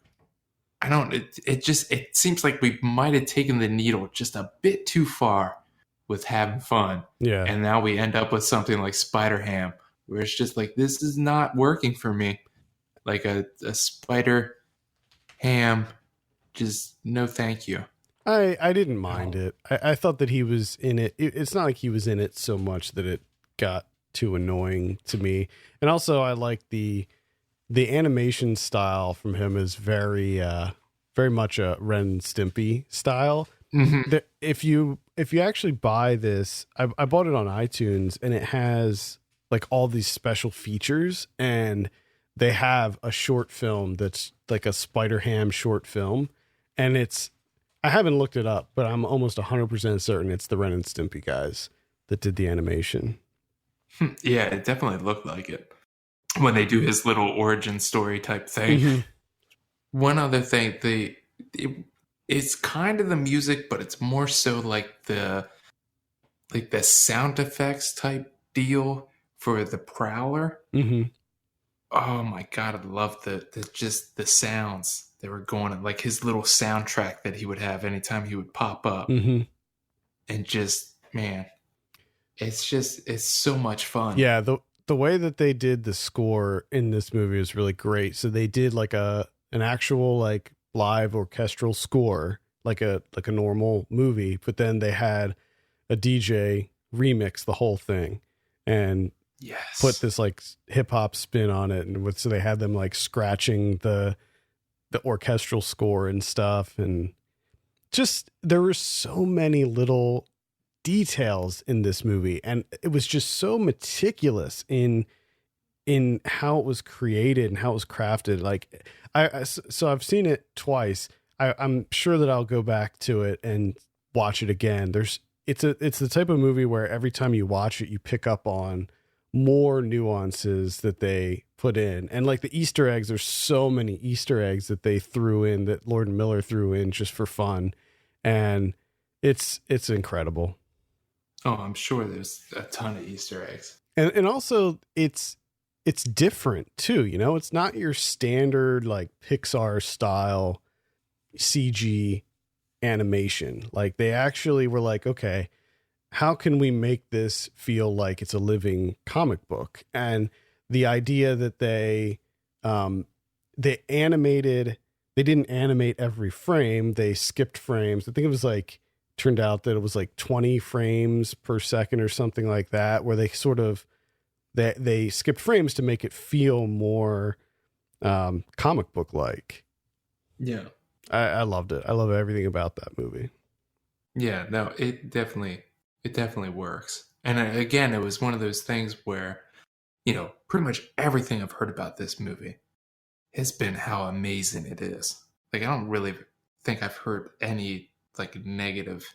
I don't, it seems like we might have taken the needle just a bit too far with having fun. yeah. And now we end up with something like Spider Ham, where it's just like, this is not working for me. Like a Spider Ham, just no thank you. I didn't mind it. I thought that he was in it. It's not like he was in it so much that it got too annoying to me. And also, I like the animation style from him is very much a Ren and Stimpy style. Mm-hmm. If you actually buy this, I bought it on iTunes, and it has like all these special features, and they have a short film that's like a Spider Ham short film, and I haven't looked it up, but I'm almost 100% certain it's the Ren and Stimpy guys that did the animation. Yeah, it definitely looked like it when they do his little origin story type thing. Mm-hmm. One other thing, it's kind of the music, but it's more so like the sound effects type deal for the Prowler. Mm-hmm. Oh my god, I love the sounds that were going on, like his little soundtrack that he would have anytime he would pop up. Mm-hmm. And just, man, it's so much fun. Yeah, the way that they did the score in this movie is really great. So they did like an actual like live orchestral score, like a normal movie, but then they had a DJ remix the whole thing and Yes. put this like hip hop spin on it, and so they had them like scratching the orchestral score and stuff, and just there were so many little details in this movie, and it was just so meticulous in how it was created and how it was crafted. Like so I've seen it twice. I'm sure that I'll go back to it and watch it again. It's the type of movie where every time you watch it, you pick up on more nuances that they put in. And like the Easter eggs, there's so many Easter eggs that they threw in, that Lord and Miller threw in just for fun. And it's incredible. Oh, I'm sure there's a ton of Easter eggs. And also it's different too, you know, it's not your standard like Pixar style CG animation. Like they actually were like, okay, how can we make this feel like it's a living comic book? And the idea that they didn't animate every frame. They skipped frames. I think it was like, turned out that it was like 20 frames per second or something like that, where they sort of, they skipped frames to make it feel more comic book like. Yeah. I loved it. I love everything about that movie. Yeah, no, it definitely works. And again, it was one of those things where, you know, pretty much everything I've heard about this movie has been how amazing it is. Like, I don't really think I've heard any like negative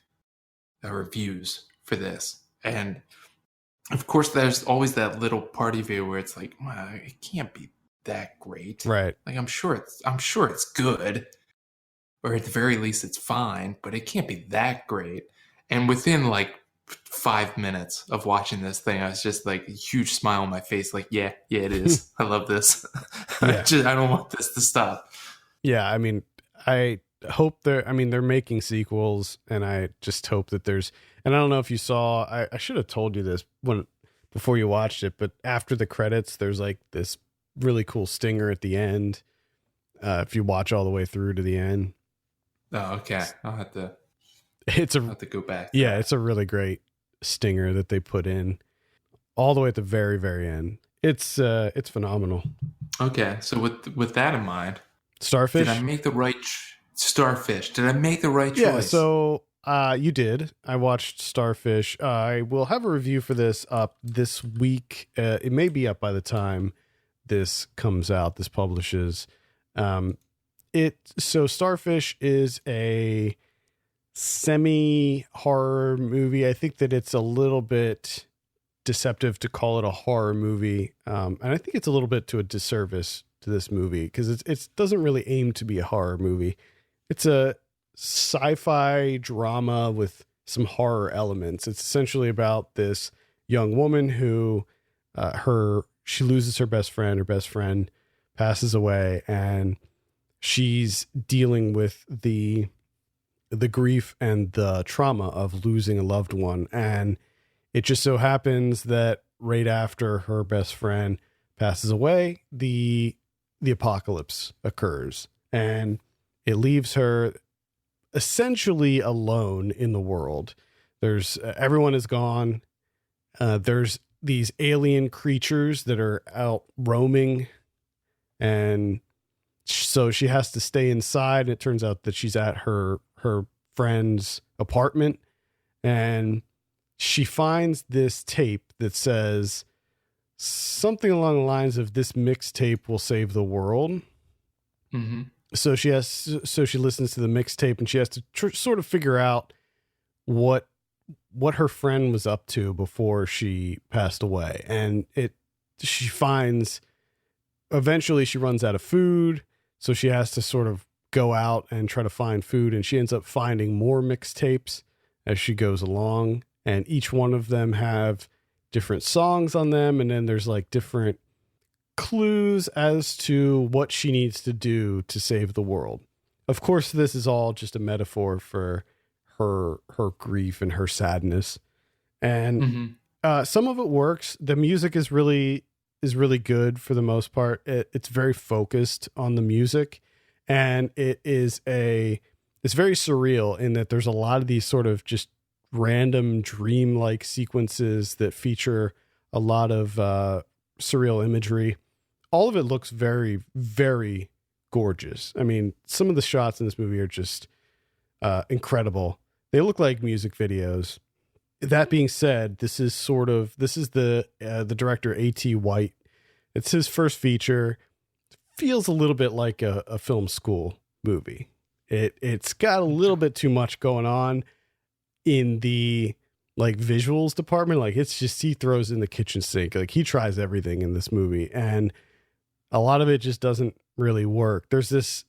reviews for this. And of course, there's always that little party view where it's like, well, it can't be that great, right? Like, I'm sure it's good, or at the very least, it's fine, but it can't be that great. And within like 5 minutes of watching this thing, I was just like a huge smile on my face, like, yeah, it is. I love this. Yeah. I don't want this to stop. Yeah, I mean, I hope they're making sequels, and I just hope that there's, and I don't know if you saw, I should have told you this before you watched it, but after the credits, there's like this really cool stinger at the end. If you watch all the way through to the end. Oh, okay. I'll have to go back. Yeah, it's a really great stinger that they put in all the way at the very, very end. It's phenomenal. Okay, so with that in mind, Starfish. Did I make the right Starfish? Did I make the right choice? Yeah, so you did. I watched Starfish. I will have a review for this up this week. It may be up by the time this comes out. This publishes. So Starfish is a semi-horror movie. I think that it's a little bit deceptive to call it a horror movie. And I think it's a little bit to a disservice to this movie, because it doesn't really aim to be a horror movie. It's a sci-fi drama with some horror elements. It's essentially about this young woman who she loses her best friend. Her best friend passes away, and she's dealing with the grief and the trauma of losing a loved one. And it just so happens that right after her best friend passes away, the apocalypse occurs, and it leaves her essentially alone in the world. There's everyone is gone. There's these alien creatures that are out roaming, and so she has to stay inside. And it turns out that she's at her friend's apartment, and she finds this tape that says something along the lines of, "This mixtape will save the world." Mm-hmm. So she listens to the mixtape, and she has to sort of figure out what her friend was up to before she passed away. And she finds, eventually she runs out of food. So she has to sort of go out and try to find food. And she ends up finding more mixtapes as she goes along. And each one of them have different songs on them. And then there's like different clues as to what she needs to do to save the world. Of course, this is all just a metaphor for her grief and her sadness. And some of it works. The music is really good for the most part. It's very focused on the music, and it's very surreal in that there's a lot of these sort of just random dream-like sequences that feature a lot of surreal imagery. All of it looks very, very gorgeous. I mean, some of the shots in this movie are just incredible. They look like music videos. That being said, this is the director A.T. White. It's his first feature. Feels a little bit like a film school movie. It's got a little bit too much going on in the like visuals department. Like, it's just, he throws in the kitchen sink. Like, he tries everything in this movie, and a lot of it just doesn't really work. There's this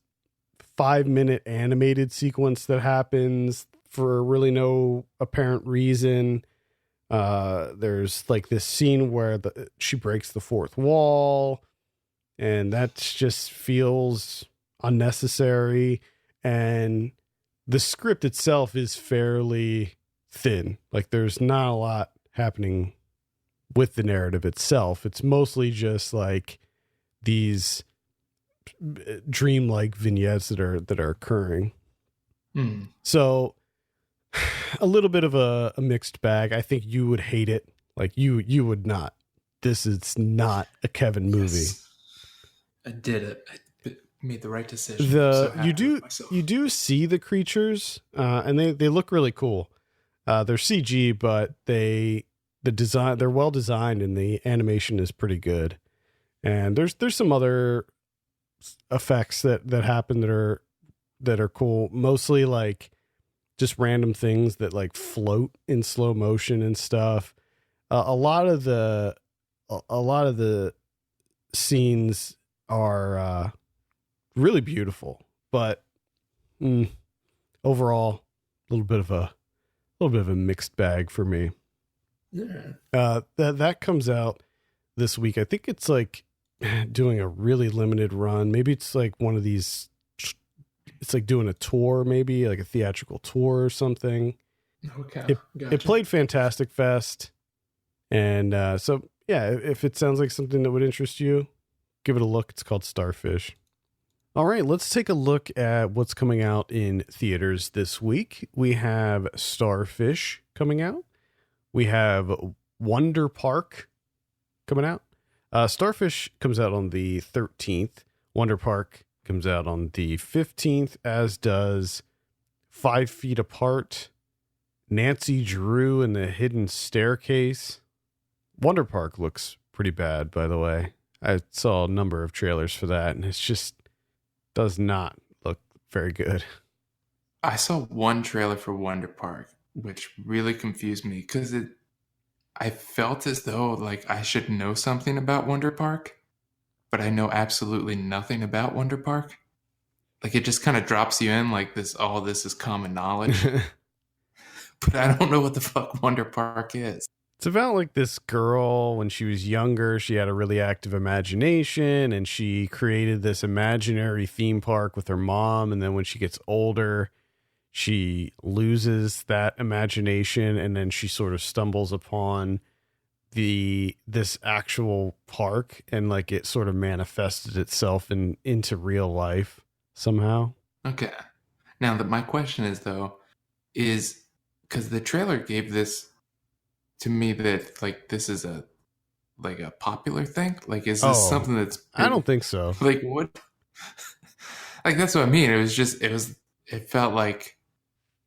5-minute animated sequence that happens for really no apparent reason. There's like this scene where she breaks the fourth wall, and that just feels unnecessary. And the script itself is fairly thin. Like, there's not a lot happening with the narrative itself. It's mostly just like these dreamlike vignettes that are occurring. So a little bit of a mixed bag. I think you would hate it. Like, you would not. This is not a Kevin movie. Yes. I did it. I made the right decision. You do see the creatures, and they look really cool. They're CG, but they're well designed, and the animation is pretty good. And there's some other effects that happen that are cool. Mostly like just random things that like float in slow motion and stuff. A lot of the scenes are really beautiful, but overall, a little bit of a mixed bag for me. Yeah. That comes out this week. I think it's like doing a really limited run. Maybe it's like one of these, it's like doing a tour, maybe like a theatrical tour or something. Okay. It played Fantastic Fest. And so, yeah, if it sounds like something that would interest you, give it a look. It's called Starfish. All right, let's take a look at what's coming out in theaters this week. We have Starfish coming out. We have Wonder Park coming out. Starfish comes out on the 13th. Wonder Park comes out on the 15th, as does 5 Feet Apart, Nancy Drew and the Hidden Staircase. Wonder Park looks pretty bad, by the way. I saw a number of trailers for that, and it just does not look very good. I saw one trailer for Wonder Park, which really confused me because I felt as though like I should know something about Wonder Park, but I know absolutely nothing about Wonder Park. like it just kind of drops you in like this. All this is common knowledge, but I don't know what the fuck Wonder Park is. It's about like this girl when she was younger. She had a really active imagination and she created this imaginary theme park with her mom. And then when she gets older, she loses that imagination and then she sort of stumbles upon this actual park and like it sort of manifested itself into real life somehow. Okay. Now that my question is though, is because the trailer gave this to me that like this is a popular thing. Like, is this something that's? I don't think so. Like what? Like that's what I mean. It felt like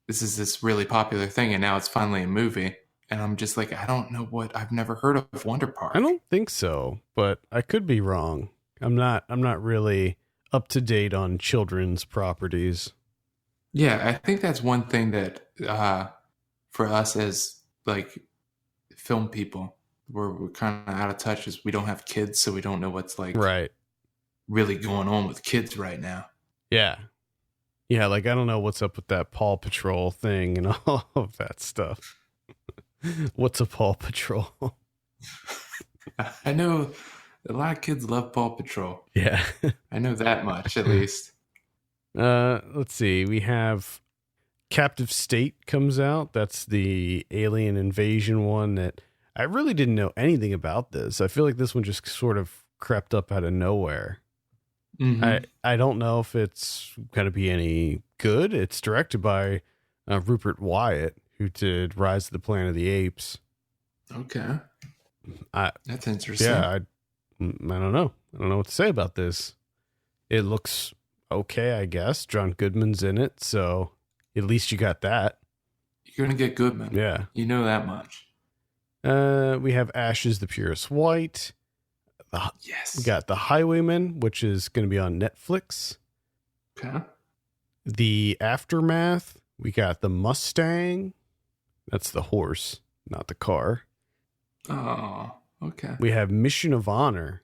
this is this really popular thing, and now it's finally a movie. And I'm just like, I don't know what. I've never heard of Wonder Park. I don't think so, but I could be wrong. I'm not really up to date on children's properties. Yeah, I think that's one thing that for us as like film people, we're kind of out of touch, is we don't have kids, so we don't know what's like right really going on with kids right now. Yeah, like I don't know what's up with that Paw Patrol thing and all of that stuff. What's a Paw Patrol? I know a lot of kids love Paw Patrol. Yeah. I know that much at least. Let's see. We have Captive State comes out. That's the alien invasion one that I really didn't know anything about this. I feel like this one just sort of crept up out of nowhere. Mm-hmm. I don't know if it's going to be any good. It's directed by Rupert Wyatt, who did Rise of the Planet of the Apes. Okay. That's interesting. Yeah, I don't know. I don't know what to say about this. It looks okay, I guess. John Goodman's in it, so at least you got that. You're going to get Goodman. Yeah. You know that much. We have Ashes the Purest White. Yes. We got The Highwayman, which is going to be on Netflix. Okay. The Aftermath. We got The Mustang. That's the horse, not the car. Oh, okay. We have Mission of Honor,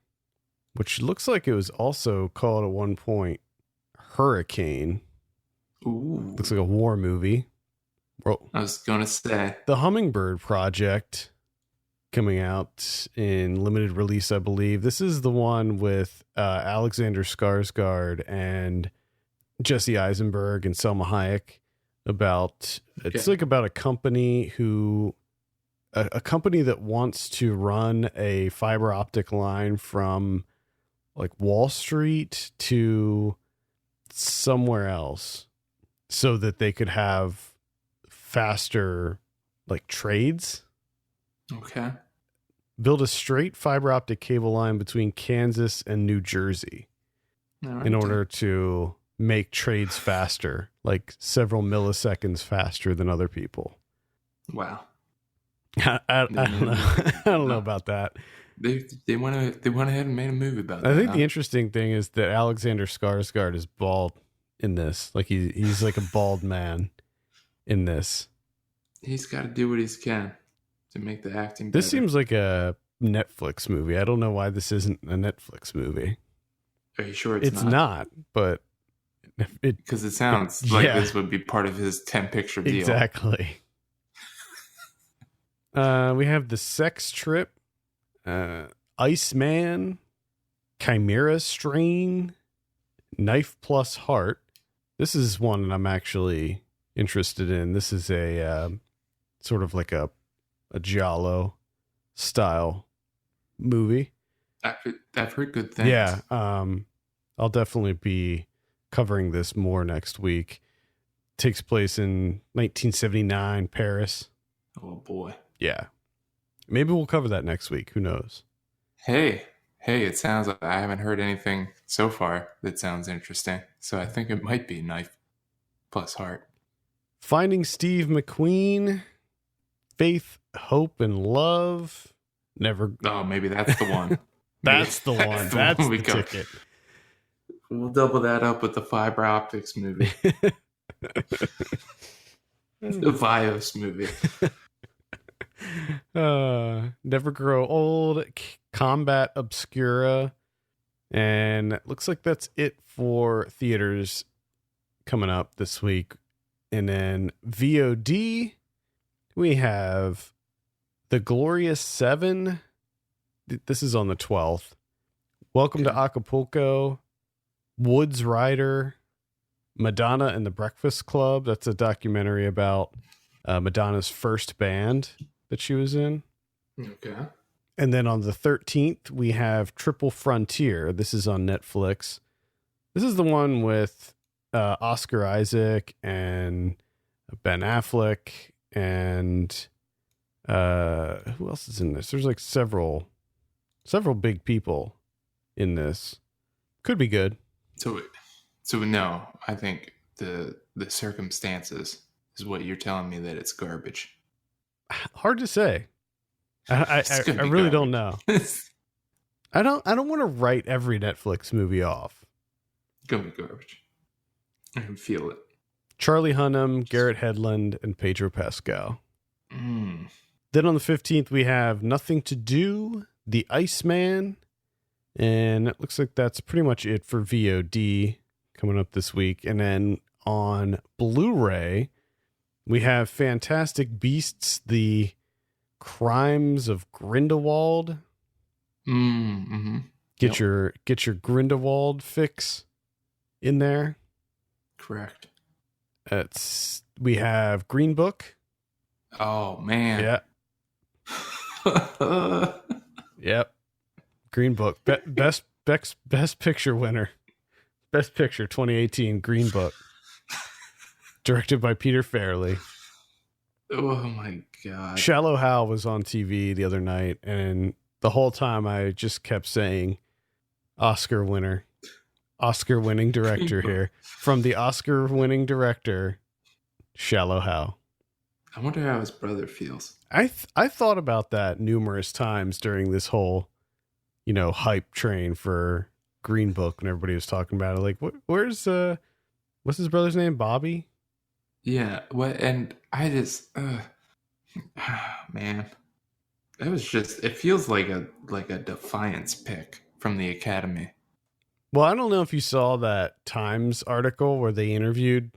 which looks like it was also called at one point Hurricane. Ooh. Looks like a war movie. Whoa. I was going to say. The Hummingbird Project coming out in limited release, I believe. This is the one with Alexander Skarsgård and Jesse Eisenberg and Selma Hayek. It's like about a company a company that wants to run a fiber optic line from like Wall Street to somewhere else so that they could have faster like trades. Okay. Build a straight fiber optic cable line between Kansas and New Jersey in order to make trades faster, like several milliseconds faster than other people. Wow. I don't know. I don't know about that. They went ahead and made a movie about that. I think the interesting thing is that Alexander Skarsgård is bald in this. Like he's like a bald man in this. He's got to do what he can to make the acting better. This seems like a Netflix movie. I don't know why this isn't a Netflix movie. Are you sure it's not? But because it sounds like this would be part of his 10-picture deal. Exactly. We have The Sex Trip, Iceman, Chimera Strain, Knife Plus Heart. This is one that I'm actually interested in. This is a sort of like a Giallo style movie. I've heard good things. Yeah, I'll definitely be covering this more next week. Takes place in 1979 Paris. Oh boy. Yeah. Maybe we'll cover that next week. Who knows? Hey, it sounds like I haven't heard anything so far that sounds interesting. So I think it might be Knife Plus Heart. Finding Steve McQueen, Faith, Hope, and Love. Never. Oh, maybe that's the one. That's the one. That's the ticket. We'll double that up with the fiber optics movie. The Vios movie. Never Grow Old, Combat Obscura, and it looks like that's it for theaters coming up this week. And then VOD, we have The Glorious Seven. This is on the 12th. Welcome to Acapulco. Woods Rider. Madonna and the Breakfast Club. That's a documentary about Madonna's first band that she was in. Okay. And then on the 13th, we have Triple Frontier. This is on Netflix. This is the one with Oscar Isaac and Ben Affleck and who else is in this? There's like several big people in this. Could be good. So no, I think the circumstances is what you're telling me, that it's garbage. Hard to say. I really don't know. I don't want to write every Netflix movie off. It's gonna be garbage. I can feel it. Charlie Hunnam, Garrett Hedlund, and Pedro Pascal. Then on the 15th, we have Nothing to Do, The Iceman, and it looks like that's pretty much it for VOD coming up this week. And then on Blu-ray, we have Fantastic Beasts, The Crimes of Grindelwald. Mm-hmm. Get your Grindelwald fix in there. Correct. We have Green Book. Oh man. Yeah. Yep. Green Book. Best picture winner. Best Picture 2018 Green Book. Directed by Peter Farrelly. Oh my God. Shallow Hal was on TV the other night, and the whole time I just kept saying Oscar winner. Oscar winning director here. From the Oscar winning director, Shallow Hal. I wonder how his brother feels. I thought about that numerous times during this whole, hype train for Green Book, and everybody was talking about it. Like, where's what's his brother's name? Bobby? Yeah. What? And I just, man, it feels like a defiance pick from the Academy. Well, I don't know if you saw that Times article where they interviewed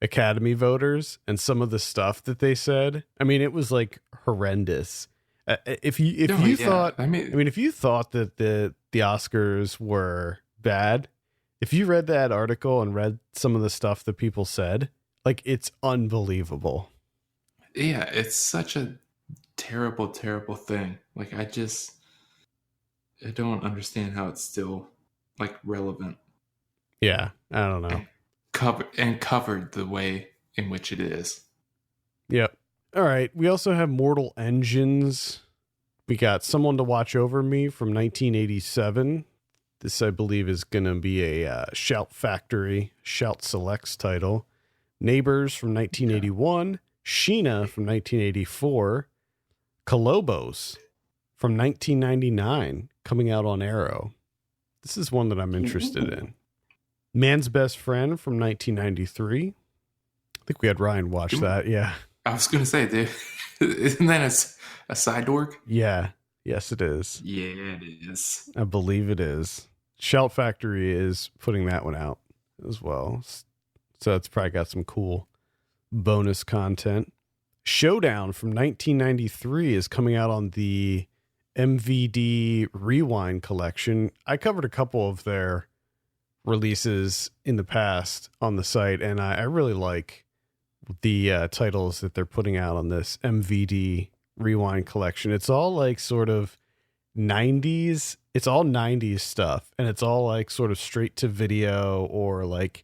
Academy voters and some of the stuff that they said. I mean, it was like horrendous. If you thought that the Oscars were bad, if you read that article and read some of the stuff that people said, like, it's unbelievable. Yeah, it's such a terrible, terrible thing. Like, I don't understand how it's still like relevant. Yeah, I don't know. Covered the way in which it is. Yep. All right. We also have Mortal Engines. We got Someone to Watch Over Me from 1987. This, I believe, is going to be a Shout Factory, Shout Selects title. Neighbors from 1981. Sheena from 1984. Colobos from 1999, coming out on Arrow. This is one that I'm interested in. Man's Best Friend from 1993. I think we had Ryan watch that. Yeah. I was going to say, dude, isn't that a side org? Yeah. Yes, it is. Yeah, it is. I believe it is. Shout Factory is putting that one out as well. So it's probably got some cool bonus content. Showdown from 1993 is coming out on the MVD Rewind collection. I covered a couple of their releases in the past on the site, and I really like the titles that they're putting out on this MVD Rewind collection. It's all like sort of 90s. It's all 90s stuff, and it's all like sort of straight to video or like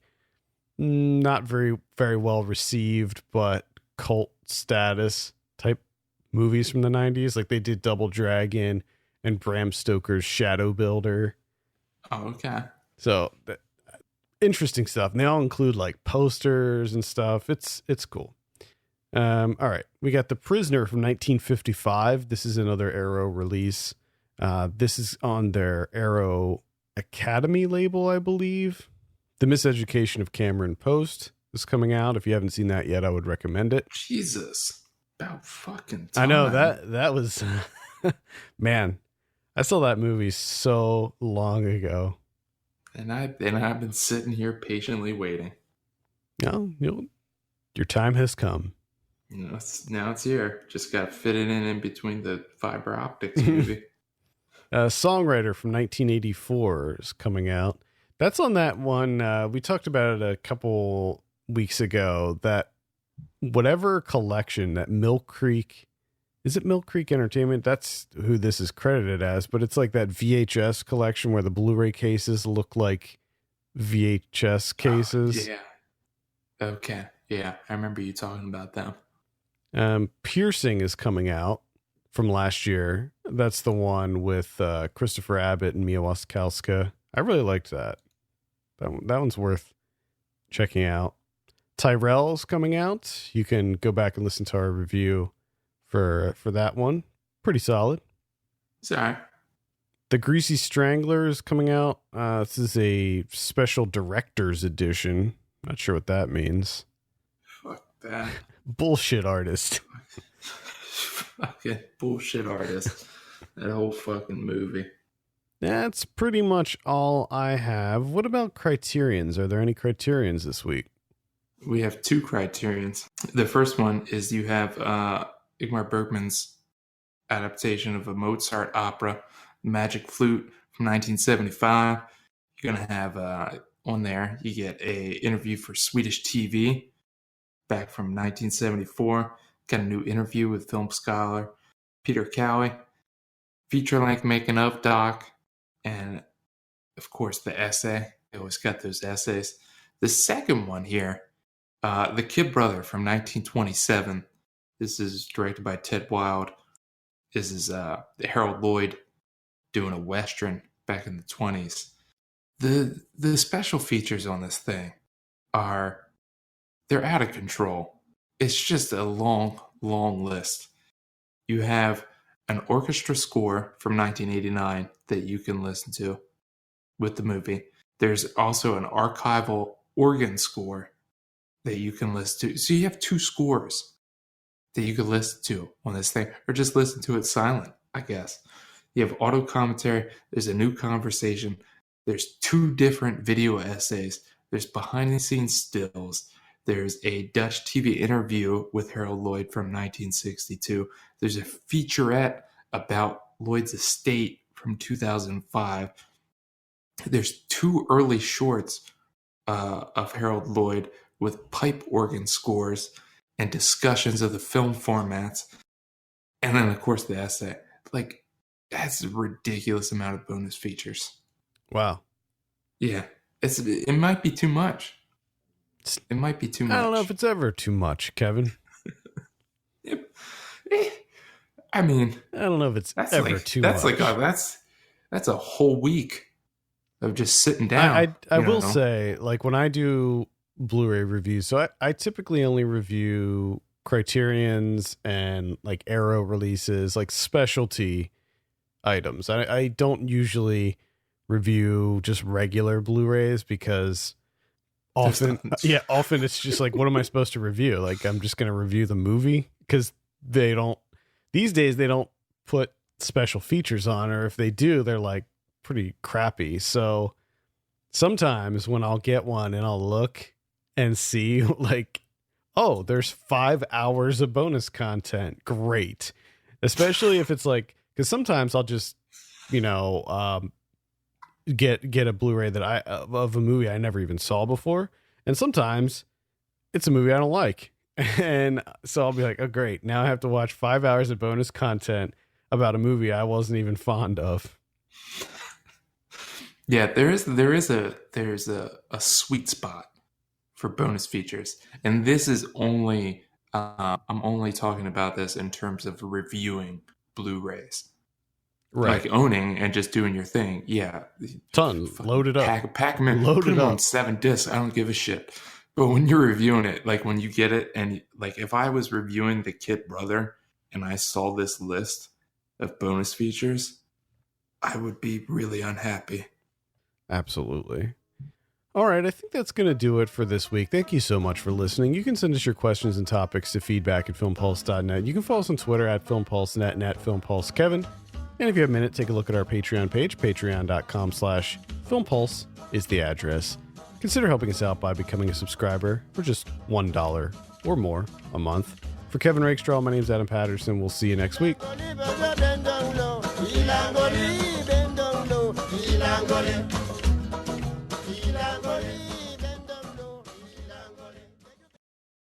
not very, very well received, but cult status type movies from the 90s. Like they did Double Dragon and Bram Stoker's Shadow Builder. Oh, okay. So interesting stuff. And they all include like posters and stuff. It's cool. All right. We got The Prisoner from 1955. This is another Arrow release. This is on their Arrow Academy label, I believe. The Miseducation of Cameron Post is coming out. If you haven't seen that yet, I would recommend it. Jesus. About fucking time. I know that was, man, I saw that movie so long ago. And I've been sitting here patiently waiting. No, your time has come. Now it's here. Just got to fit it in between the fiber optics movie. A songwriter from 1984 is coming out. That's on that one. We talked about it a couple weeks ago. That whatever collection that Mill Creek, is it Mill Creek Entertainment? That's who this is credited as, but it's like that VHS collection where the Blu-ray cases look like VHS cases. Yeah. Okay. Yeah, I remember you talking about them. Piercing is coming out from last year. That's the one with Christopher Abbott and Mia Wasikowska. I really liked that. That one's worth checking out. Tyrell's coming out. You can go back and listen to our review for that one. Pretty solid. Sorry. The Greasy Strangler is coming out. This is a special director's edition. Not sure what that means. Fuck that. Bullshit artist. Fucking bullshit artist. That whole fucking movie. That's pretty much all I have. What about Criterions? Are there any Criterions this week? We have two Criterions. The first one is you have Ingmar Bergman's adaptation of a Mozart opera, Magic Flute from 1975. You're going to have on there, you get a interview for Swedish TV back from 1974. Got a new interview with film scholar Peter Cowie, feature-length making of doc, and of course the essay. They always got those essays. The second one here, The Kid Brother from 1927. This is directed by Ted Wilde. This is Harold Lloyd doing a Western back in the 20s. The special features on this thing they're out of control. It's just a long, long list. You have an orchestra score from 1989 that you can listen to with the movie. There's also an archival organ score that you can listen to. So you have two scores that you can listen to on this thing, or just listen to it silent, I guess. You have auto commentary. There's a new conversation. There's two different video essays. There's behind the scenes stills. There's a Dutch TV interview with Harold Lloyd from 1962. There's a featurette about Lloyd's estate from 2005. There's two early shorts of Harold Lloyd with pipe organ scores and discussions of the film formats. And then, of course, the essay. Like, that's a ridiculous amount of bonus features. Wow. Yeah. It might be too much. It might be too much. I don't know if it's ever too much, Kevin. I mean, I don't know if it's ever too much. That's a whole week of just sitting down. I will say, like, when I do Blu-ray reviews, so I typically only review Criterions and like Arrow releases, like specialty items. I don't usually review just regular Blu-rays because often it's just like, what am I supposed to review? Like, I'm just going to review the movie because these days they don't put special features on, or if they do, they're like pretty crappy. So sometimes when I'll get one and I'll look and see like, oh, there's 5 hours of bonus content. Great. Especially if it's like, because sometimes I'll just, get a Blu-ray that of a movie I never even saw before. And sometimes it's a movie I don't like. And so I'll be like, oh, great. Now I have to watch 5 hours of bonus content about a movie I wasn't even fond of. Yeah, there's a sweet spot for bonus features. And this is only, I'm only talking about this in terms of reviewing Blu-rays. Right. Like owning and just doing your thing. Yeah. Load it up. Pack them in. Put them on 7 discs. I don't give a shit. But when you're reviewing it, like when you get it, and like if I was reviewing The Kid Brother and I saw this list of bonus features, I would be really unhappy. Absolutely. All right, I think that's going to do it for this week. Thank you so much for listening. You can send us your questions and topics to feedback@filmpulse.net. You can follow us on Twitter @filmpulsenet and @filmpulsekevin. And if you have a minute, take a look at our Patreon page. Patreon.com/filmpulse is the address. consider helping us out by becoming a subscriber for just $1 or more a month. For Kevin Rakestraw, my name's Adam Patterson. We'll see you next week. Ilang goli,